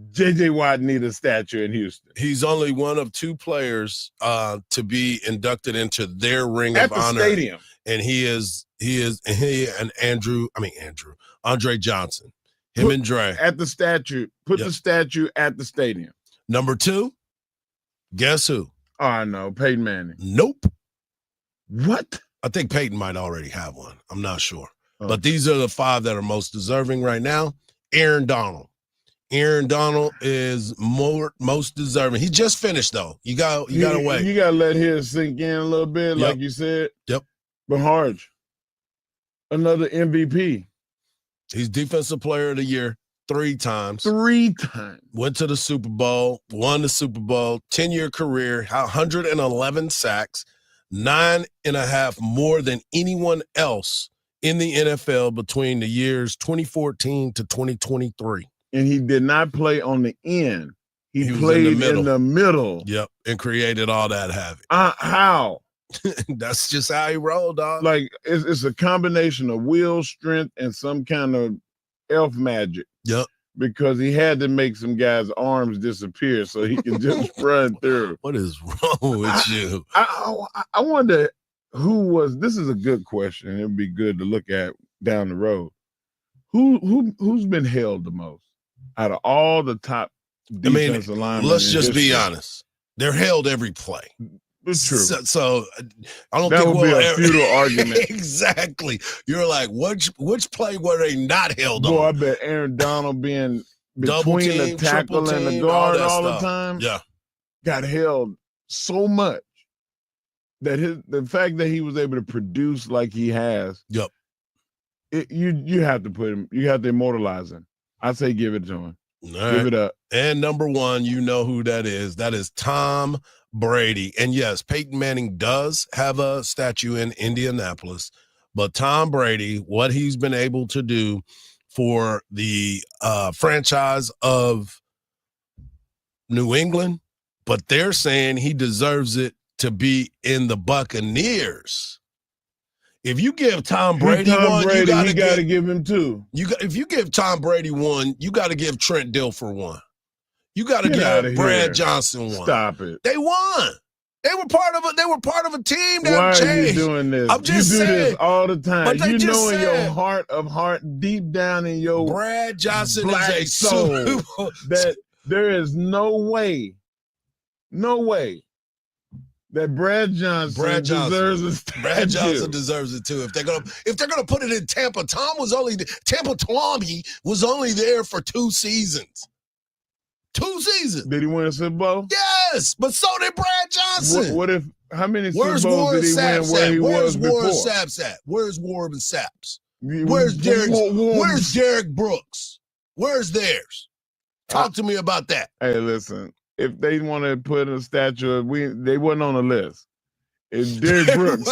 J.J. Watt need a statue in Houston. He's only one of 2 players to be inducted into their ring of honor. At the stadium. And he and Andre Johnson. Him and Dre. At the statue. Put the statue at the stadium. Number 2, guess who? Oh, I know. Peyton Manning. Nope. What? I think Peyton might already have one. I'm not sure. But these are the 5 that are most deserving right now. Aaron Donald. Aaron Donald is most deserving. He just finished, though. You gotta wait. You gotta let his sink in a little bit, like you said. Yep. But Hardge, another MVP. He's Defensive Player of the Year 3 times. 3 times. Went to the Super Bowl, won the Super Bowl, 10-year career, 111 sacks, 9.5 more than anyone else in the NFL between the years 2014 to 2023. And he did not play on the end. He played in the middle. Yep, and created all that havoc. How? That's just how he rolled, dog. Like, it's a combination of will, strength, and some kind of elf magic. Yep. Because he had to make some guys' arms disappear so he could just run through. What is wrong with you? I wonder this is a good question. It'd be good to look at down the road. Who's been held the most out of all the top defensive linemen? Let's just be honest. They're held every play. It's true. So I don't that think would be a futile argument. Exactly. You're like, which play were they not held on? I bet Aaron Donald being Double between team, the tackle triple and the team, guard all all that the time. Yeah. Got held so much that the fact that he was able to produce like he has. Yep. You have to put him. You have to immortalize him. I say give it to him. Give it up. And number 1, you know who that is. That is Tom Brady. And yes, Peyton Manning does have a statue in Indianapolis, but Tom Brady, what he's been able to do for the franchise of New England, but they're saying he deserves it to be in the Buccaneers. If you give Tom Brady one, you got to give him 2. If you give Tom Brady 1, you got to give Trent Dilfer 1. You got to give Brad Johnson 1. Stop it. They won. They were part of a team that Why changed. are you doing this? I'm just you do saying. this all the time. But You know in your heart of heart, deep down in your Brad Johnson black is a soul that there is no way that Brad Johnson deserves a statue. Brad Johnson deserves it too. If they're gonna put it in Tampa, Tommy was only there for 2 seasons. 2 seasons. Did he win a Super Bowl? Yes, but so did Brad Johnson. What if? How many Super Bowls did he win where he was before? Where's Saps at? Where's Warren Saps? Where's Derek Brooks? Where's theirs? Talk to me about that. Hey, listen. If they want to put a statue, they wasn't on the list. If Derek Brooks,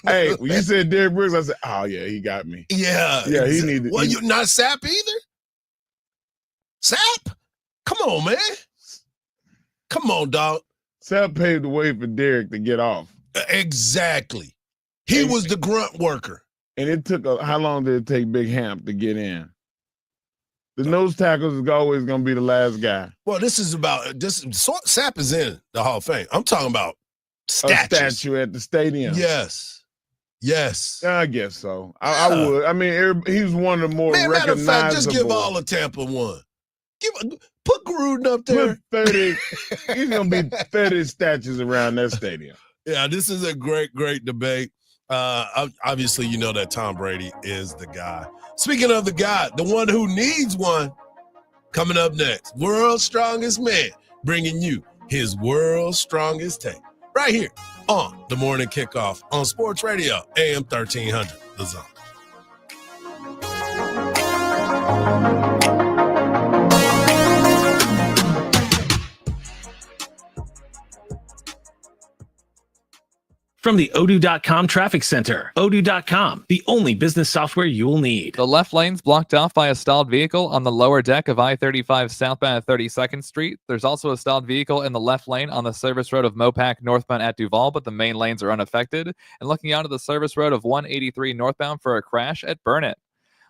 hey, when you said Derek Brooks, I said, oh yeah, he got me. Yeah, he needed. Well, you not Sapp either. Sapp, come on, man. Come on, dog. Sapp paved the way for Derek to get off. Exactly. He was the grunt worker. And it took how long did it take Big Hamp to get in? The nose tackle is always going to be the last guy. Well, this. Sapp is in the Hall of Fame. I'm talking about statues. A statue at the stadium. Yes. I guess so. I would. I mean, he's one of the more recognizable. Matter of fact, just give all of Tampa one. Put Gruden up there. Put 30. He's going to be 30 statues around that stadium. Yeah, this is a great debate. Obviously, you know that Tom Brady is the guy. Speaking of the guy, the one who needs one, coming up next, World's Strongest Man, bringing you his World's Strongest Take right here on the Morning Kickoff on Sports Radio, AM 1300, The Zone. From the Odoo.com Traffic Center, Odoo.com, the only business software you will need. The left lane's blocked off by a stalled vehicle on the lower deck of I-35 southbound at 32nd Street. There's also a stalled vehicle in the left lane on the service road of Mopac northbound at Duval, but the main lanes are unaffected. And looking onto the service road of 183 northbound for a crash at Burnett.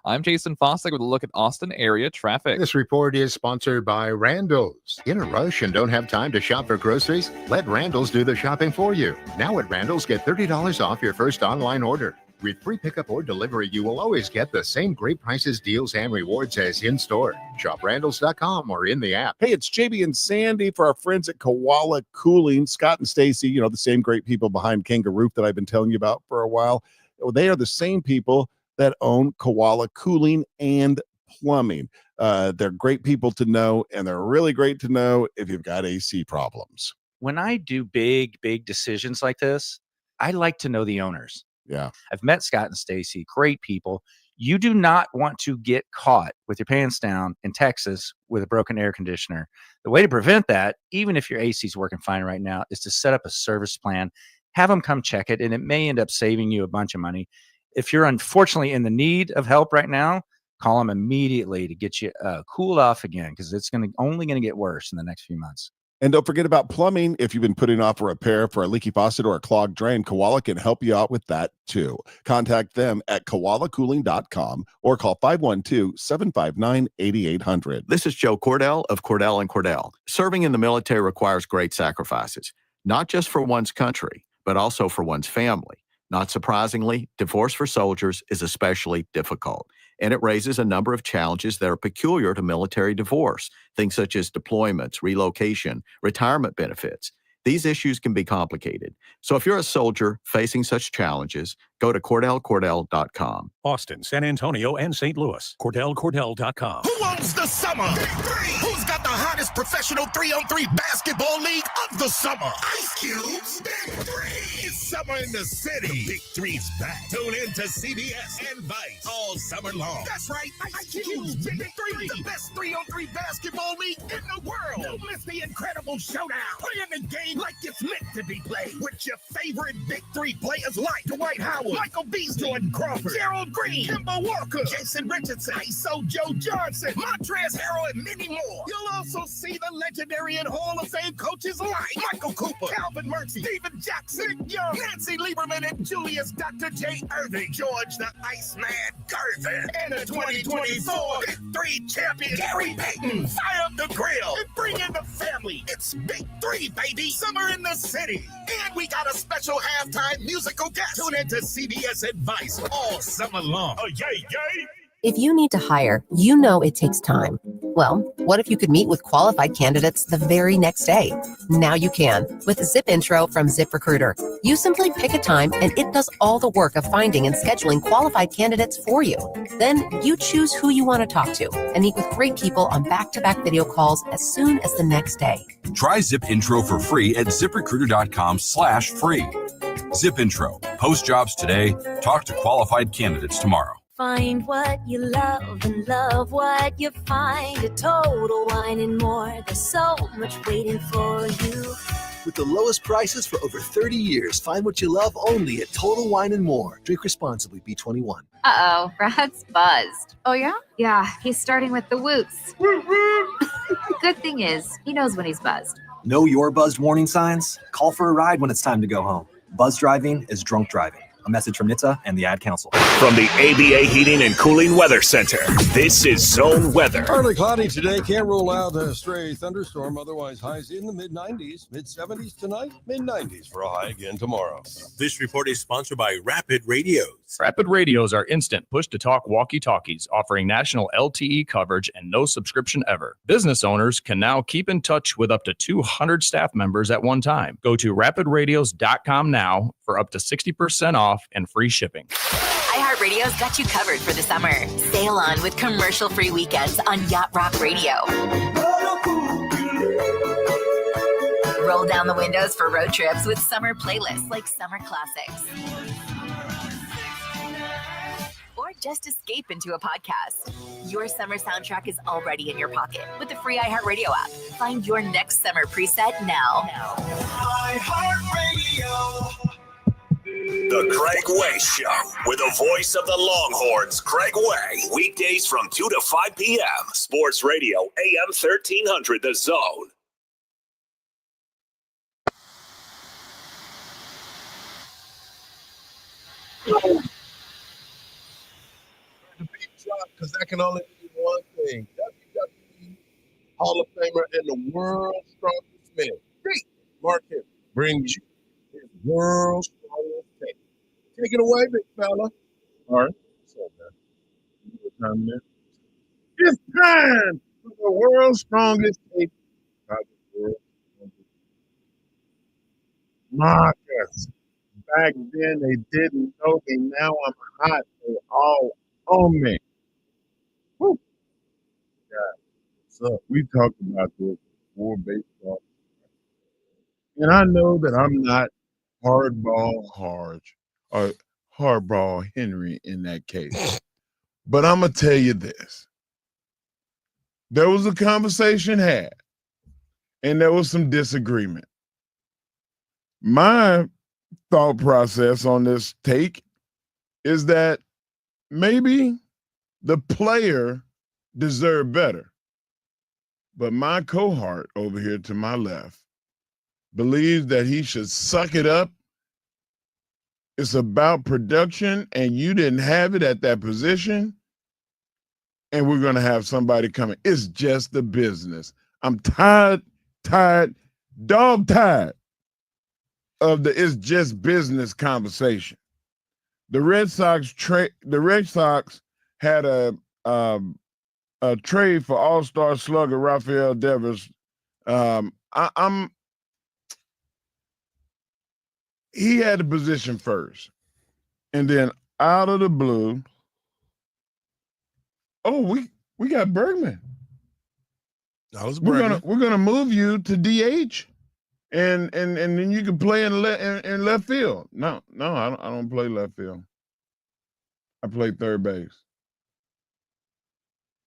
I'm Jason Fossick with a look at Austin area traffic. This report is sponsored by Randall's. In a rush and don't have time to shop for groceries? Let Randall's do the shopping for you. Now at Randall's, get $30 off your first online order. With free pickup or delivery, you will always get the same great prices, deals, and rewards as in-store. Shop Randalls.com or in the app. Hey, it's JB and Sandy for our friends at Koala Cooling. Scott and Stacy, the same great people behind Kangaroo that I've been telling you about for a while. They are the same people that own Koala Cooling and Plumbing. They're great people to know, and they're really great to know if you've got AC problems. When I do big decisions like this, I like to know the owners. Yeah. I've met Scott and Stacy, great people. You do not want to get caught with your pants down in Texas with a broken air conditioner. The way to prevent that, even if your AC is working fine right now, is to set up a service plan, have them come check it, and it may end up saving you a bunch of money. If you're unfortunately in the need of help right now, call them immediately to get you cooled off again, because it's only going to get worse in the next few months. And don't forget about plumbing. If you've been putting off a repair for a leaky faucet or a clogged drain, Koala can help you out with that too. Contact them at koalacooling.com or call 512-759-8800. This is Joe Cordell of Cordell & Cordell. Serving in the military requires great sacrifices, not just for one's country, but also for one's family. Not surprisingly, divorce for soldiers is especially difficult, and it raises a number of challenges that are peculiar to military divorce, things such as deployments, relocation, retirement benefits. These issues can be complicated. So if you're a soldier facing such challenges, go to CordellCordell.com. Austin, San Antonio, and St. Louis. CordellCordell.com. Who owns the summer? Who's got the hottest professional 3-on-3 basketball league of the summer? Ice Cube's Big Three. It's summer in the city. The Big Three's back. Tune in to CBS and Vice all summer long. That's right. Ice Cube's Big Three. The best 3-on-3 basketball league in the world. Don't miss the incredible showdown. Playing the game like it's meant to be played. With your favorite Big Three players like Dwight Howard, Michael Beasley, Jordan Crawford, Gerald Green, Kemba Walker, Jason Richardson, ISO Joe Johnson, Montrezl Harrell, and many more. You'll also see the legendary and Hall of Fame coaches like Michael Cooper, Calvin Murphy, Steven Jackson, Nick Young, Nancy Lieberman, and Julius Dr. J. Irving, George the Iceman Gervin, and the 2024 Big Three champion Gary Payton. Fire up the grill and bring in the family. It's Big Three, baby. Summer in the city. And we got a special halftime musical guest. Tune in to CBS Advice all summer long. Oh, yay, yay. If you need to hire, you know it takes time. Well, what if you could meet with qualified candidates the very next day? Now you can with Zip Intro from ZipRecruiter. You simply pick a time and it does all the work of finding and scheduling qualified candidates for you. Then you choose who you want to talk to and meet with great people on back-to-back video calls as soon as the next day. Try Zip Intro for free at ZipRecruiter.com/free. Zip Intro. Post jobs today. Talk to qualified candidates tomorrow. Find what you love and love what you find at Total Wine and More. There's so much waiting for you. With the lowest prices for over 30 years, find what you love only at Total Wine and More. Drink responsibly, B21. Uh-oh, Brad's buzzed. Oh, yeah? Yeah, he's starting with the whoops. Good thing is, he knows when he's buzzed. Know your buzzed warning signs? Call for a ride when it's time to go home. Buzz driving is drunk driving. A message from NHTSA and the Ad Council. From the ABA Heating and Cooling Weather Center, this is Zone Weather. Partly cloudy today. Can't rule out a stray thunderstorm. Otherwise, highs in the mid-90s, mid-70s tonight, mid-90s for a high again tomorrow. This report is sponsored by Rapid Radios. Rapid Radios are instant push-to-talk walkie-talkies offering national LTE coverage and no subscription ever. Business owners can now keep in touch with up to 200 staff members at one time. Go to rapidradios.com now for up to 60% off and free shipping. iHeartRadio's got you covered for the summer. Sail on with commercial-free weekends on Yacht Rock Radio. Roll down the windows for road trips with summer playlists like Summer Classics. Or just escape into a podcast. Your summer soundtrack is already in your pocket with the free iHeartRadio app. Find your next summer preset now. iHeartRadio. The Craig Way Show with the voice of the Longhorns, Craig Way. Weekdays from 2 to 5 p.m. Sports Radio, AM 1300, The Zone. Because that can only mean one thing. WWE Hall of Famer and the world's strongest man, Mark Henry, brings you his world's strongest take. Take it away, big fella. All right. What's up, man? What time it is? It's time for the world's strongest take. Marcus. Back then they didn't know me. Now I'm hot. They all on me. Woo. God. So we talked about this before baseball. And I know that I'm not hardball Hardge or hardball Henry in that case. But I'm going to tell you this. There was a conversation had, and there was some disagreement. My thought process on this take is that maybe the player deserved better. But my cohort over here to my left believes that he should suck it up. It's about production, and you didn't have it at that position. And we're going to have somebody coming. It's just the business. I'm tired, dog tired of the it's just business conversation. The Red Sox had a trade for All-Star slugger Rafael Devers. He had the position first, and then out of the blue, we got Bergman. We're gonna move you to DH, and then you can play in left field. No, I don't play left field. I play third base.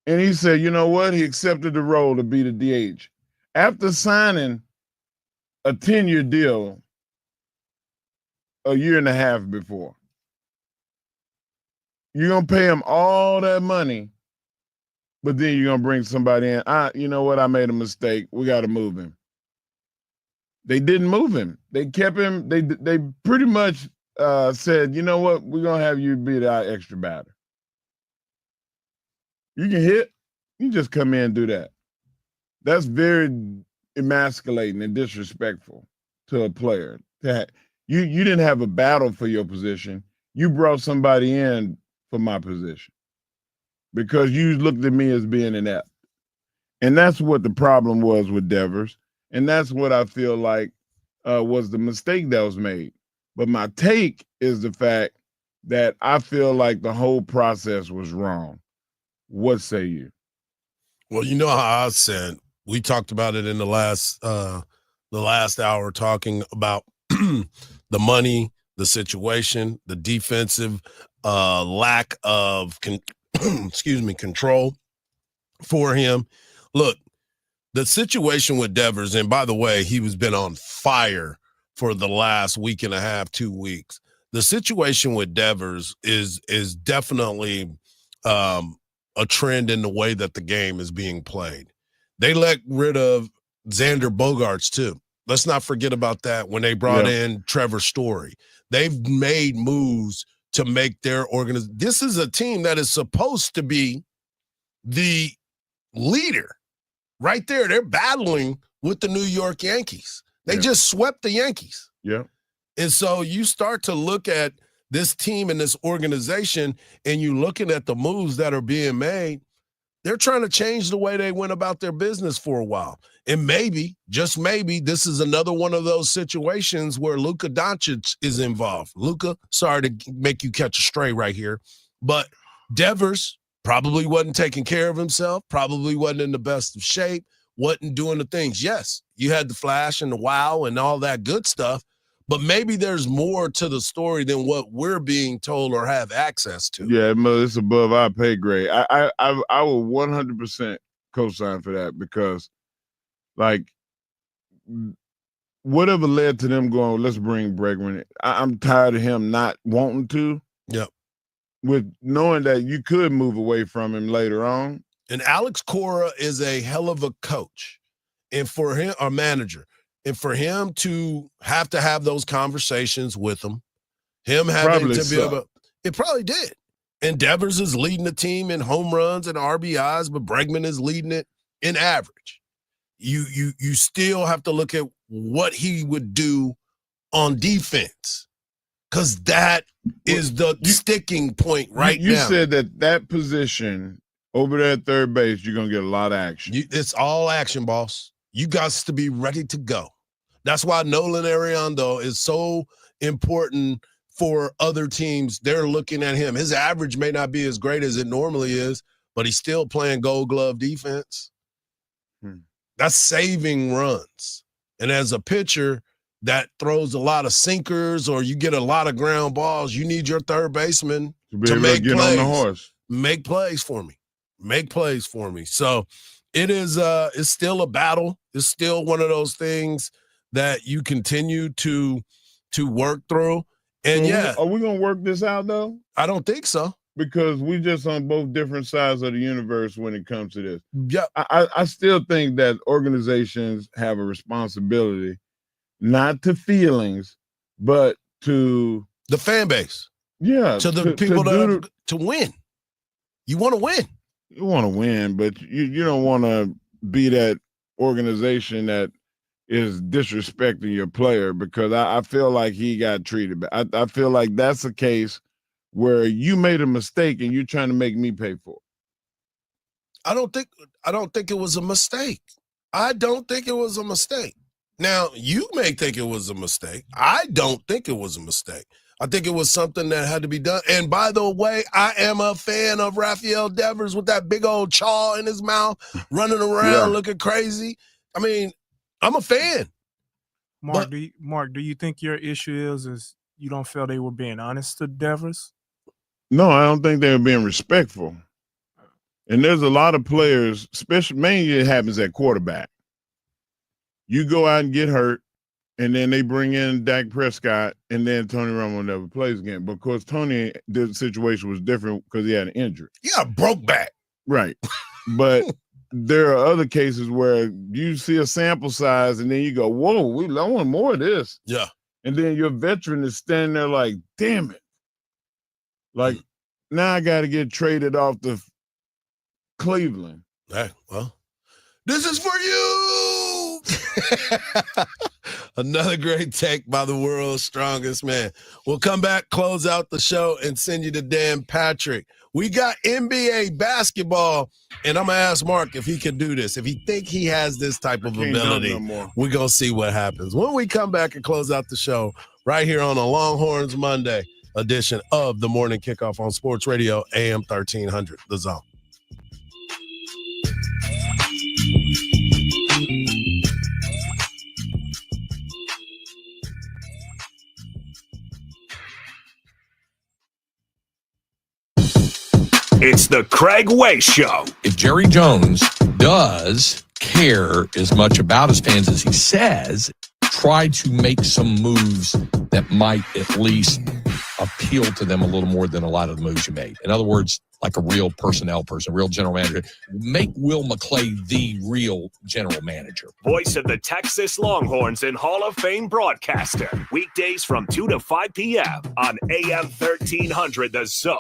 And he said, you know what? He accepted the role to be the DH after signing a 10-year deal a year and a half before. You're gonna pay him all that money, but then you're gonna bring somebody in. You know what? I made a mistake. We got to move him. They didn't move him. They kept him. They pretty much said, you know what? We're gonna have you be our extra batter. You can hit. You just come in and do that. That's very emasculating and disrespectful to a player. You didn't have a battle for your position. You brought somebody in for my position because you looked at me as being inept. And that's what the problem was with Devers. And that's what I feel like was the mistake that was made. But my take is the fact that I feel like the whole process was wrong. What say you? Well, you know how I said, we talked about it in the last hour, talking about the money, the situation, the defensive lack of control for him. Look, the situation with Devers, and by the way, he was been on fire for the last week and a half, 2 weeks. The situation with Devers is definitely a trend in the way that the game is being played. They let rid of Xander Bogaerts too. Let's not forget about that when they brought in Trevor Story. They've made moves to make their organization. This is a team that is supposed to be the leader right there. They're battling with the New York Yankees. They just swept the Yankees. Yeah. And so you start to look at this team and this organization, and you're looking at the moves that are being made. They're trying to change the way they went about their business for a while. And maybe, just maybe, this is another one of those situations where Luka Doncic is involved. Luka, sorry to make you catch a stray right here, but Devers probably wasn't taking care of himself, probably wasn't in the best of shape, wasn't doing the things. Yes, you had the flash and the wow and all that good stuff, but maybe there's more to the story than what we're being told or have access to. Yeah, it's above our pay grade. I will 100% co-sign for that because, like, whatever led to them going, let's bring Bregman in. I'm tired of him not wanting to. Yep. With knowing that you could move away from him later on. And Alex Cora is a hell of a coach, and for him, our manager, and for him to have those conversations with him having Probably to be able, it probably did. And Devers is leading the team in home runs and RBIs, but Bregman is leading it in average. You still have to look at what he would do on defense, because that is the sticking point right now. You said that position over there at third base, you're going to get a lot of action. It's all action, boss. You got to be ready to go. That's why Nolan Ariando is so important for other teams. They're looking at him. His average may not be as great as it normally is, but he's still playing Gold Glove defense. That's saving runs. And as a pitcher that throws a lot of sinkers or you get a lot of ground balls, you need your third baseman to make get plays. on the horse. Make plays for me. Make plays for me. So it is it's still a battle. It's still one of those things that you continue to work through. And are we gonna work this out though? I don't think so. Because we just on both different sides of the universe when it comes to this. Yeah. I still think that organizations have a responsibility, not to feelings, but to the fan base. Yeah. To the people to win. You want to win. You want to win, but you don't want to be that organization that is disrespecting your player, because I feel like he got treated. I feel like that's a case where you made a mistake and you're trying to make me pay for it. I don't think it was a mistake. I don't think it was a mistake. Now, you may think it was a mistake. I don't think it was a mistake. I think it was something that had to be done. And by the way, I am a fan of Rafael Devers with that big old chaw in his mouth, running around looking crazy. I mean, I'm a fan. Mark, do you think your issue is you don't feel they were being honest to Devers? No, I don't think they were being respectful. And there's a lot of players, especially mainly it happens at quarterback. You go out and get hurt, and then they bring in Dak Prescott, and then Tony Romo never plays again. But of course, the situation was different because he had an injury. Yeah, broke back. Right. But there are other cases where you see a sample size, and then you go, whoa, I want more of this. Yeah. And then your veteran is standing there like, damn it. Like, now I got to get traded off to Cleveland. Hey, well, this is for you. Another great take by the world's strongest man. We'll come back, close out the show, and send you to Dan Patrick. We got NBA basketball, and I'm going to ask Mark if he can do this. If he think he has this type of ability, we're going to see what happens. When we come back and close out the show right here on a Longhorns Monday edition of the Morning Kickoff on Sports Radio, AM 1300, The Zone. It's the Craig Way Show. If Jerry Jones does care as much about his fans as he says, try to make some moves that might at least appeal to them a little more than a lot of the moves you made. In other words, like a real personnel person, real general manager. Make Will McClay the real general manager. Voice of the Texas Longhorns and Hall of Fame broadcaster. Weekdays from 2 to 5 p.m. on AM 1300 The Zone.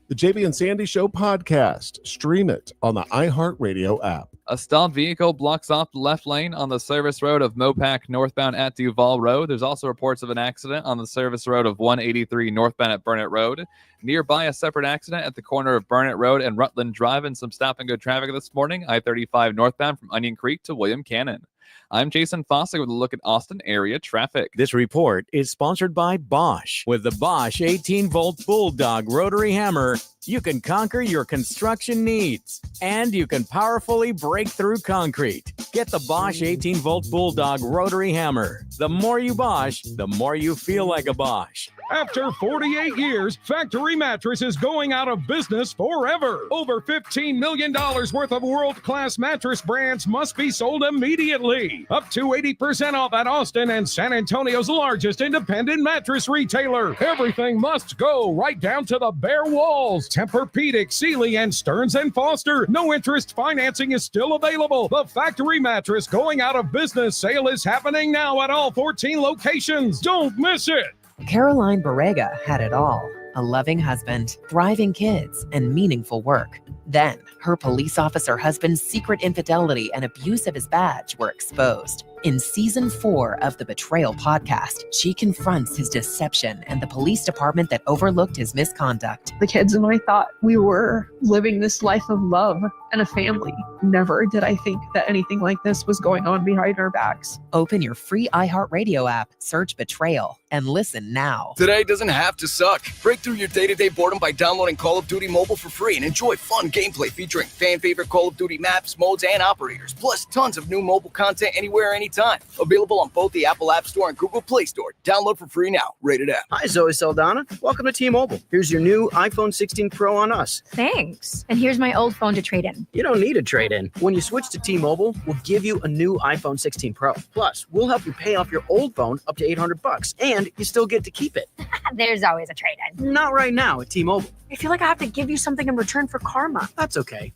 The JB and Sandy Show podcast. Stream it on the iHeartRadio app. A stalled vehicle blocks off the left lane on the service road of Mopac northbound at Duval Road. There's also reports of an accident on the service road of 183 northbound at Burnett Road. Nearby, a separate accident at the corner of Burnett Road and Rutland Drive, and some stop-and-go traffic this morning. I-35 northbound from Onion Creek to William Cannon. I'm Jason Fossick with a look at Austin area traffic. This report is sponsored by Bosch. With the Bosch 18-volt Bulldog rotary hammer, you can conquer your construction needs, and you can powerfully break through concrete. Get the Bosch 18-volt Bulldog rotary hammer. The more you Bosch, the more you feel like a Bosch. After 48 years, Factory Mattress is going out of business forever. Over $15 million worth of world-class mattress brands must be sold immediately. Up to 80% off at Austin and San Antonio's largest independent mattress retailer. Everything must go, right down to the bare walls. Tempur-Pedic, Sealy, and Stearns & Foster. No interest financing is still available. The Factory Mattress going out of business sale is happening now at all 14 locations. Don't miss it. Caroline Barrega had it all: a loving husband, thriving kids, and meaningful work. Then, her police officer husband's secret infidelity and abuse of his badge were exposed. In season 4 of the Betrayal podcast, she confronts his deception and the police department that overlooked his misconduct. The kids and I thought we were living this life of love and a family. Never did I think that anything like this was going on behind our backs. Open your free iHeartRadio app, search Betrayal, and listen now. Today doesn't have to suck. Break through your day-to-day boredom by downloading Call of Duty Mobile for free and enjoy fun gameplay featuring fan-favorite Call of Duty maps, modes, and operators, plus tons of new mobile content anywhere, anytime. Available on both the Apple App Store and Google Play Store. Download for free now. Rated app. Hi, Zoe Saldana. Welcome to T-Mobile. Here's your new iPhone 16 Pro on us. Thanks. And here's my old phone to trade in. You don't need a trade-in. When you switch to T-Mobile, we'll give you a new iPhone 16 Pro. Plus, we'll help you pay off your old phone up to $800, and you still get to keep it. There's always a trade-in. Not right now at T-Mobile. I feel like I have to give you something in return for karma. That's okay.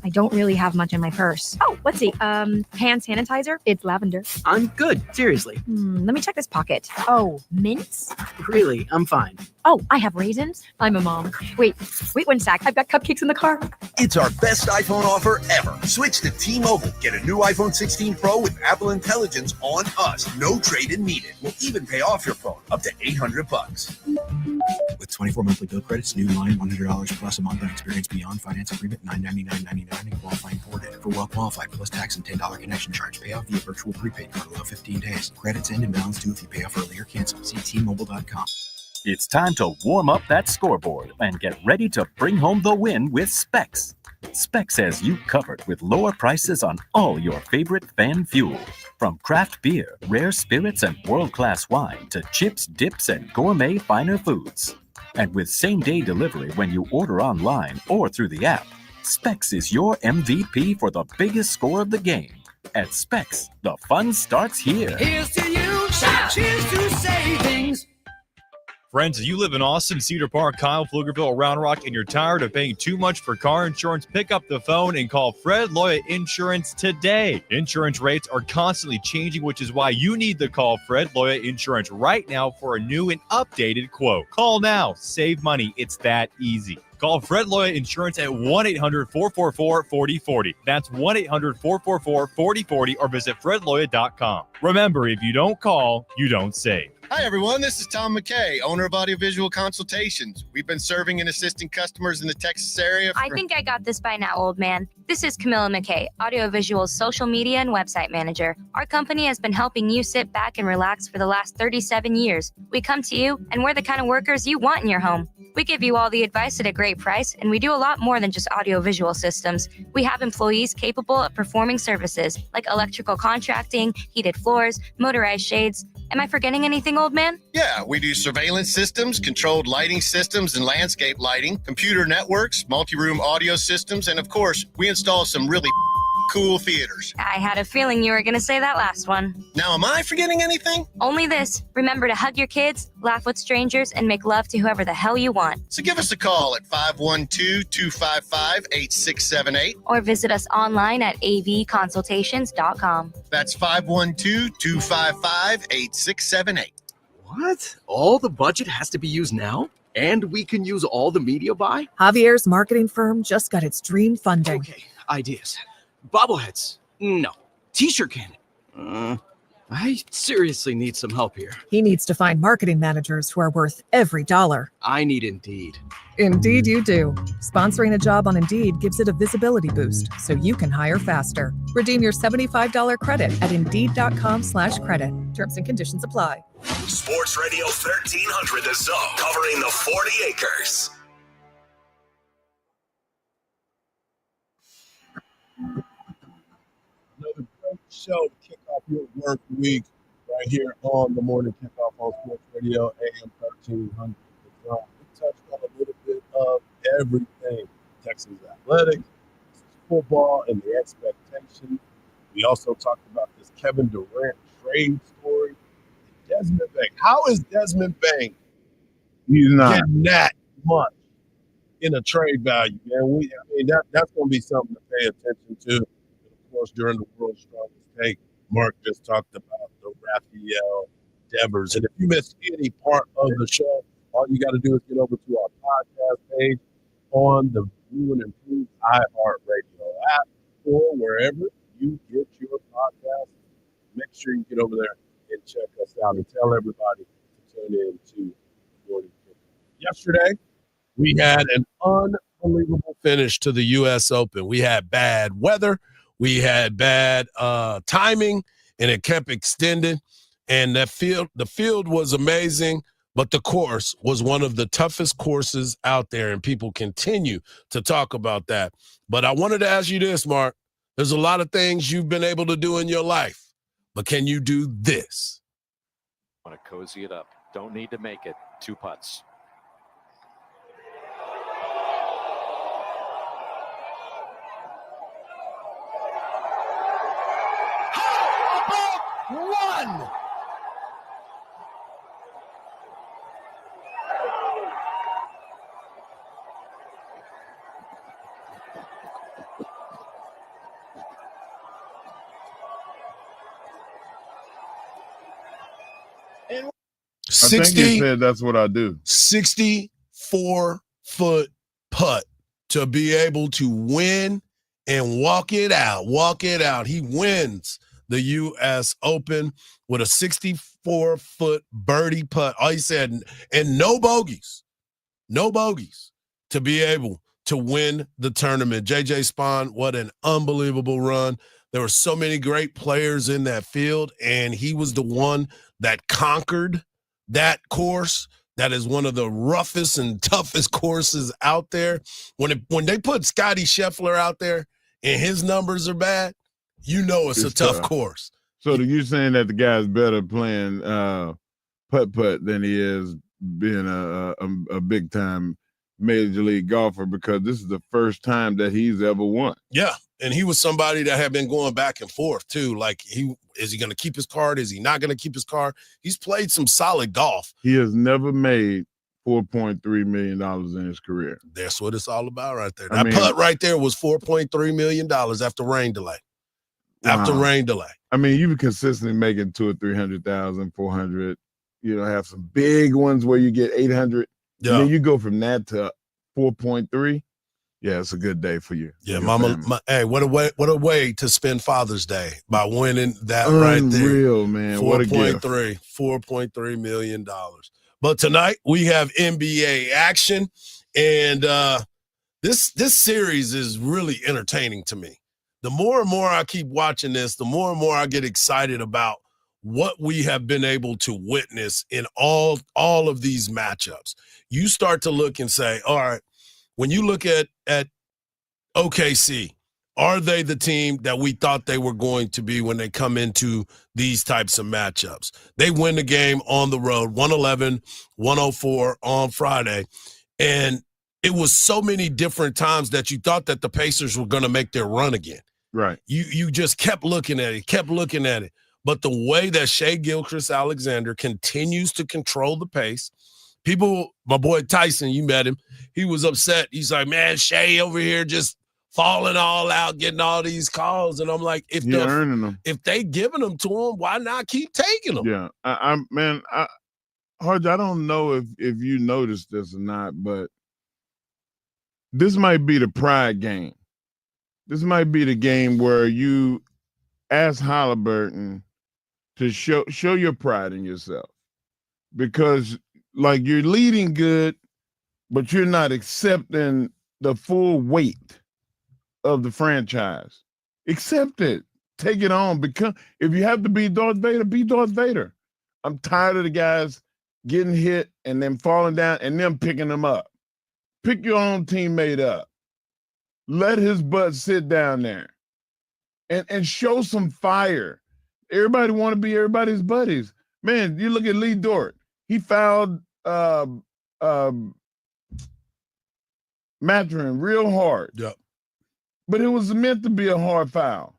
I don't really have much in my purse. Oh, let's see. Hand sanitizer. It's lavender. I'm good. Seriously. Let me check this pocket. Oh, mints? Really, I'm fine. Oh, I have raisins. I'm a mom. Wait 1 sec. I've got cupcakes in the car. It's our best iPhone offer ever. Switch to T-Mobile. Get a new iPhone 16 Pro with Apple Intelligence on us. No trade-in needed. We'll even pay off your phone up to $800. With 24 monthly bill credits, new line $100 plus a month on experience beyond finance agreement, $999.99 and qualifying for it. For well qualified plus tax and $10 connection charge. Pay off via virtual prepaid card. Allow 15 days. Credits end and balance due if you pay off early or cancel. See T-Mobile.com. It's time to warm up that scoreboard and get ready to bring home the win with Specs. Specs has you covered with lower prices on all your favorite fan fuel. From craft beer, rare spirits, and world-class wine to chips, dips, and gourmet finer foods. And with same-day delivery when you order online or through the app, Specs is your MVP for the biggest score of the game. At Specs, the fun starts here. Here's to you, shout, cheers to savings. Friends, if you live in Austin, Cedar Park, Kyle, Pflugerville, Round Rock, and you're tired of paying too much for car insurance, pick up the phone and call Fred Loya Insurance today. Insurance rates are constantly changing, which is why you need to call Fred Loya Insurance right now for a new and updated quote. Call now. Save money. It's that easy. Call Fred Loya Insurance at 1-800-444-4040. That's 1-800-444-4040 or visit fredloya.com. Remember, if you don't call, you don't save. Hi, everyone. This is Tom McKay, owner of Audiovisual Consultations. We've been serving and assisting customers in the Texas area. I think I got this by now, old man. This is Camilla McKay, Audiovisual's social media and website manager. Our company has been helping you sit back and relax for the last 37 years. We come to you, and we're the kind of workers you want in your home. We give you all the advice at a great price, and we do a lot more than just audiovisual systems. We have employees capable of performing services like electrical contracting, heated floors, motorized shades. Am I forgetting anything, old man? Yeah, we do surveillance systems, controlled lighting systems, and landscape lighting, computer networks, multi-room audio systems, and of course, we install some really cool theaters. I had a feeling you were going to say that last one. Now, am I forgetting anything? Only this. Remember to hug your kids, laugh with strangers, and make love to whoever the hell you want. So give us a call at 512-255-8678. Or visit us online at avconsultations.com. That's 512-255-8678. What? All the budget has to be used now? And we can use all the media buy? Javier's marketing firm just got its dream funding. Okay, ideas. Bobbleheads? No. T-shirt cannon? I seriously need some help here. He needs to find marketing managers who are worth every dollar. I need Indeed. Indeed you do. Sponsoring a job on Indeed gives it a visibility boost so you can hire faster. Redeem your $75 credit at Indeed.com/credit. Terms and conditions apply. Sports Radio 1300 The Zone, covering the 40 acres. Another great show to kick off your work week right here on the morning kickoff on Sports Radio AM 1300 The Zone. We touched on a little bit of everything. Texas athletics, Texas football, and the expectations. We also talked about this Kevin Durant trade story. Desmond Bain. How is Desmond Bain He's not getting that much in a trade value? Man, that's going to be something to pay attention to. And of course, during the World's Strongest Take, Mark just talked about the Raphael Devers. And if you missed any part of the show, all you got to do is get over to our podcast page on the New and Improved iHeartRadio app or wherever you get your podcast. Make sure you get over there and check us out and tell everybody to tune in to Morning Kickoff. Yesterday, we had an unbelievable finish to the U.S. Open. We had bad weather. We had bad timing, and it kept extending. And the field was amazing, but the course was one of the toughest courses out there, and people continue to talk about that. But I wanted to ask you this, Mark. There's a lot of things you've been able to do in your life, but can you do this? Want to cozy it up. Don't need to make it. 2 putts. How about one? I think he said that's what I do. 64-foot putt to be able to win and walk it out. Walk it out. He wins the U.S. Open with a 64-foot birdie putt. All he said, and no bogeys. No bogeys to be able to win the tournament. J.J. Spahn, what an unbelievable run. There were so many great players in that field, and he was the one that conquered that course. That is one of the roughest and toughest courses out there. When they put Scotty Scheffler out there and his numbers are bad, you know it's a tough course. So you saying that the guy's better playing putt-putt than he is being a big-time major league golfer, because this is the first time that he's ever won. Yeah, and he was somebody that had been going back and forth too. Like, is he going to keep his card? Is he not going to keep his card? He's played some solid golf. He has never made $4.3 million in his career. That's what it's all about right there. That putt right there was $4.3 million after rain delay. After rain delay. I mean, you've been consistently making $200,000 or $300,000, $400,000. You know, have some big ones where you get $800,000. Yeah. And then you go from that to 4.3. Yeah, it's a good day for you. Yeah, hey, what a way to spend Father's Day by winning that right there. Unreal, man. What a gift. $4.3 million. But tonight we have NBA action, and this series is really entertaining to me. The more and more I keep watching this, the more and more I get excited about what we have been able to witness in all of these matchups. You start to look and say, all right, when you look at OKC, are they the team that we thought they were going to be when they come into these types of matchups? They win the game on the road, 111-104 on Friday. And it was so many different times that you thought that the Pacers were going to make their run again. Right. You just kept looking at it. But the way that Shea Gilchrist-Alexander continues to control the pace, people, my boy Tyson, you met him, he was upset. He's like, man, Shea over here just falling all out, getting all these calls. And I'm like, if they giving them to him, why not keep taking them? Yeah. Hardge, I don't know if you noticed this or not, but this might be the pride game. This might be the game where you ask Halliburton to show your pride in yourself, because like you're leading good, but you're not accepting the full weight of the franchise. Accept it. Take it on. Because if you have to be Darth Vader, be Darth Vader. I'm tired of the guys getting hit and then falling down and them picking them up. Pick your own teammate up. Let his butt sit down there and show some fire. Everybody want to be everybody's buddies. Man, you look at Lee Dort. He fouled Mathurin real hard. Yep. But it was meant to be a hard foul.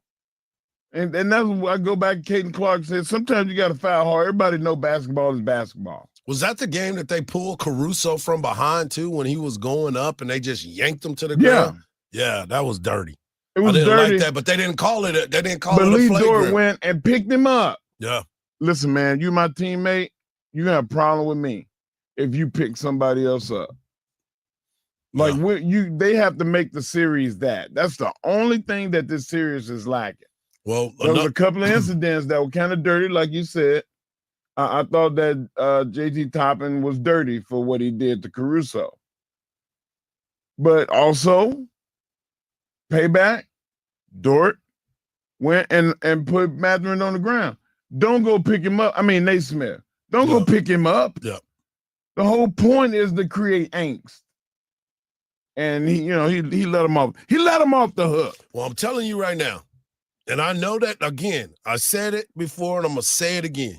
And that's why I go back to Caden Clark said, sometimes you got to foul hard. Everybody know basketball is basketball. Was that the game that they pulled Caruso from behind, too, when he was going up and they just yanked him to the ground? Yeah, that was dirty. It was I didn't dirty. like that, but they didn't call it. They didn't call But it a Lee flagrant. Dort went and picked him up. Yeah. Listen, man, you my teammate. You got a problem with me if you pick somebody else up. Like they have to make the series that. That's the only thing that this series is lacking. Well, there was a couple of incidents that were kind of dirty, like you said. I thought that JT Toppin was dirty for what he did to Caruso. But also, payback, Dort went and put Mathurin on the ground. Don't go pick him up. I mean, Naismith. Don't go pick him up. Yeah. The whole point is to create angst. And he let him off. He let him off the hook. Well, I'm telling you right now, and I know that, again, I said it before and I'm going to say it again.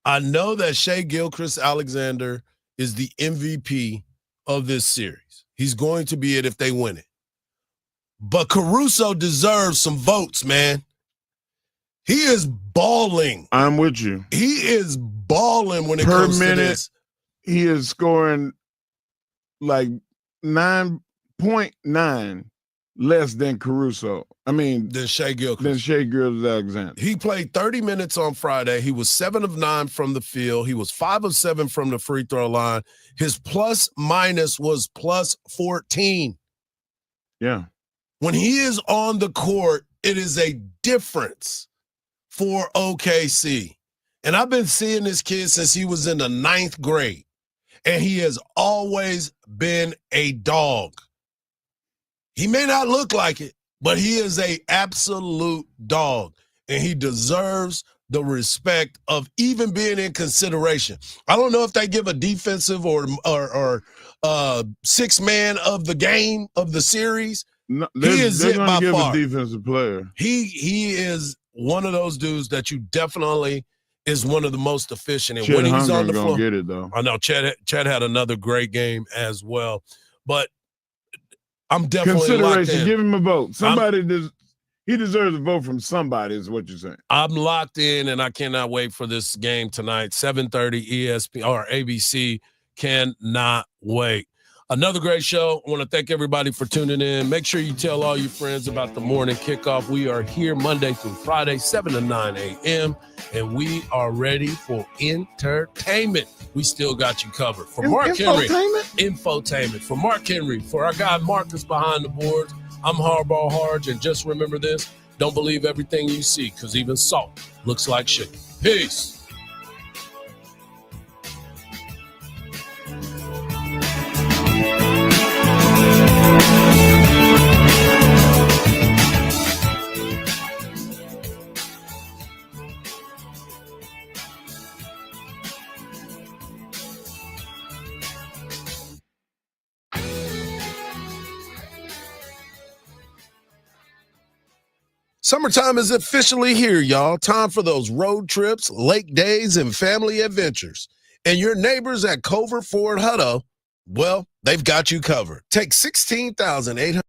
I know that Shea Gilchrist-Alexander is the MVP of this series. He's going to be it if they win it. But Caruso deserves some votes, man. He is balling. I'm with you. He is balling when it Per comes minute, to this. He is scoring like 9.9 less than Caruso. I mean, than Shea Gilchrist-Alexander. He played 30 minutes on Friday. He was 7 of 9 from the field. He was 5 of 7 from the free throw line. His plus minus was plus 14. Yeah. When he is on the court, it is a difference for OKC. And I've been seeing this kid since he was in the 9th grade. And he has always been a dog. He may not look like it, but he is a absolute dog. And he deserves the respect of even being in consideration. I don't know if they give a defensive or sixth man of the game, of the series. No, he is it by give far. A defensive player. He is one of those dudes that you definitely is one of the most efficient. And Chet when he's on the gonna floor, get it though. I know Chet had another great game as well, but I'm definitely locked consideration. in. Give him a vote. He deserves a vote from somebody. Is what you're saying. I'm locked in, and I cannot wait for this game tonight. 7:30 ESPN or ABC. Cannot wait. Another great show. I want to thank everybody for tuning in. Make sure you tell all your friends about the morning kickoff. We are here Monday through Friday, 7 to 9 a.m., and we are ready for entertainment. We still got you covered. For Mark Henry, infotainment. For Mark Henry, for our guy Marcus behind the boards, I'm Hardball Hardge, and just remember this, don't believe everything you see, because even salt looks like sugar. Peace. Summertime is officially here, y'all. Time for those road trips, lake days, and family adventures. And your neighbors at Covert Ford Hutto, well, they've got you covered. Take $16,800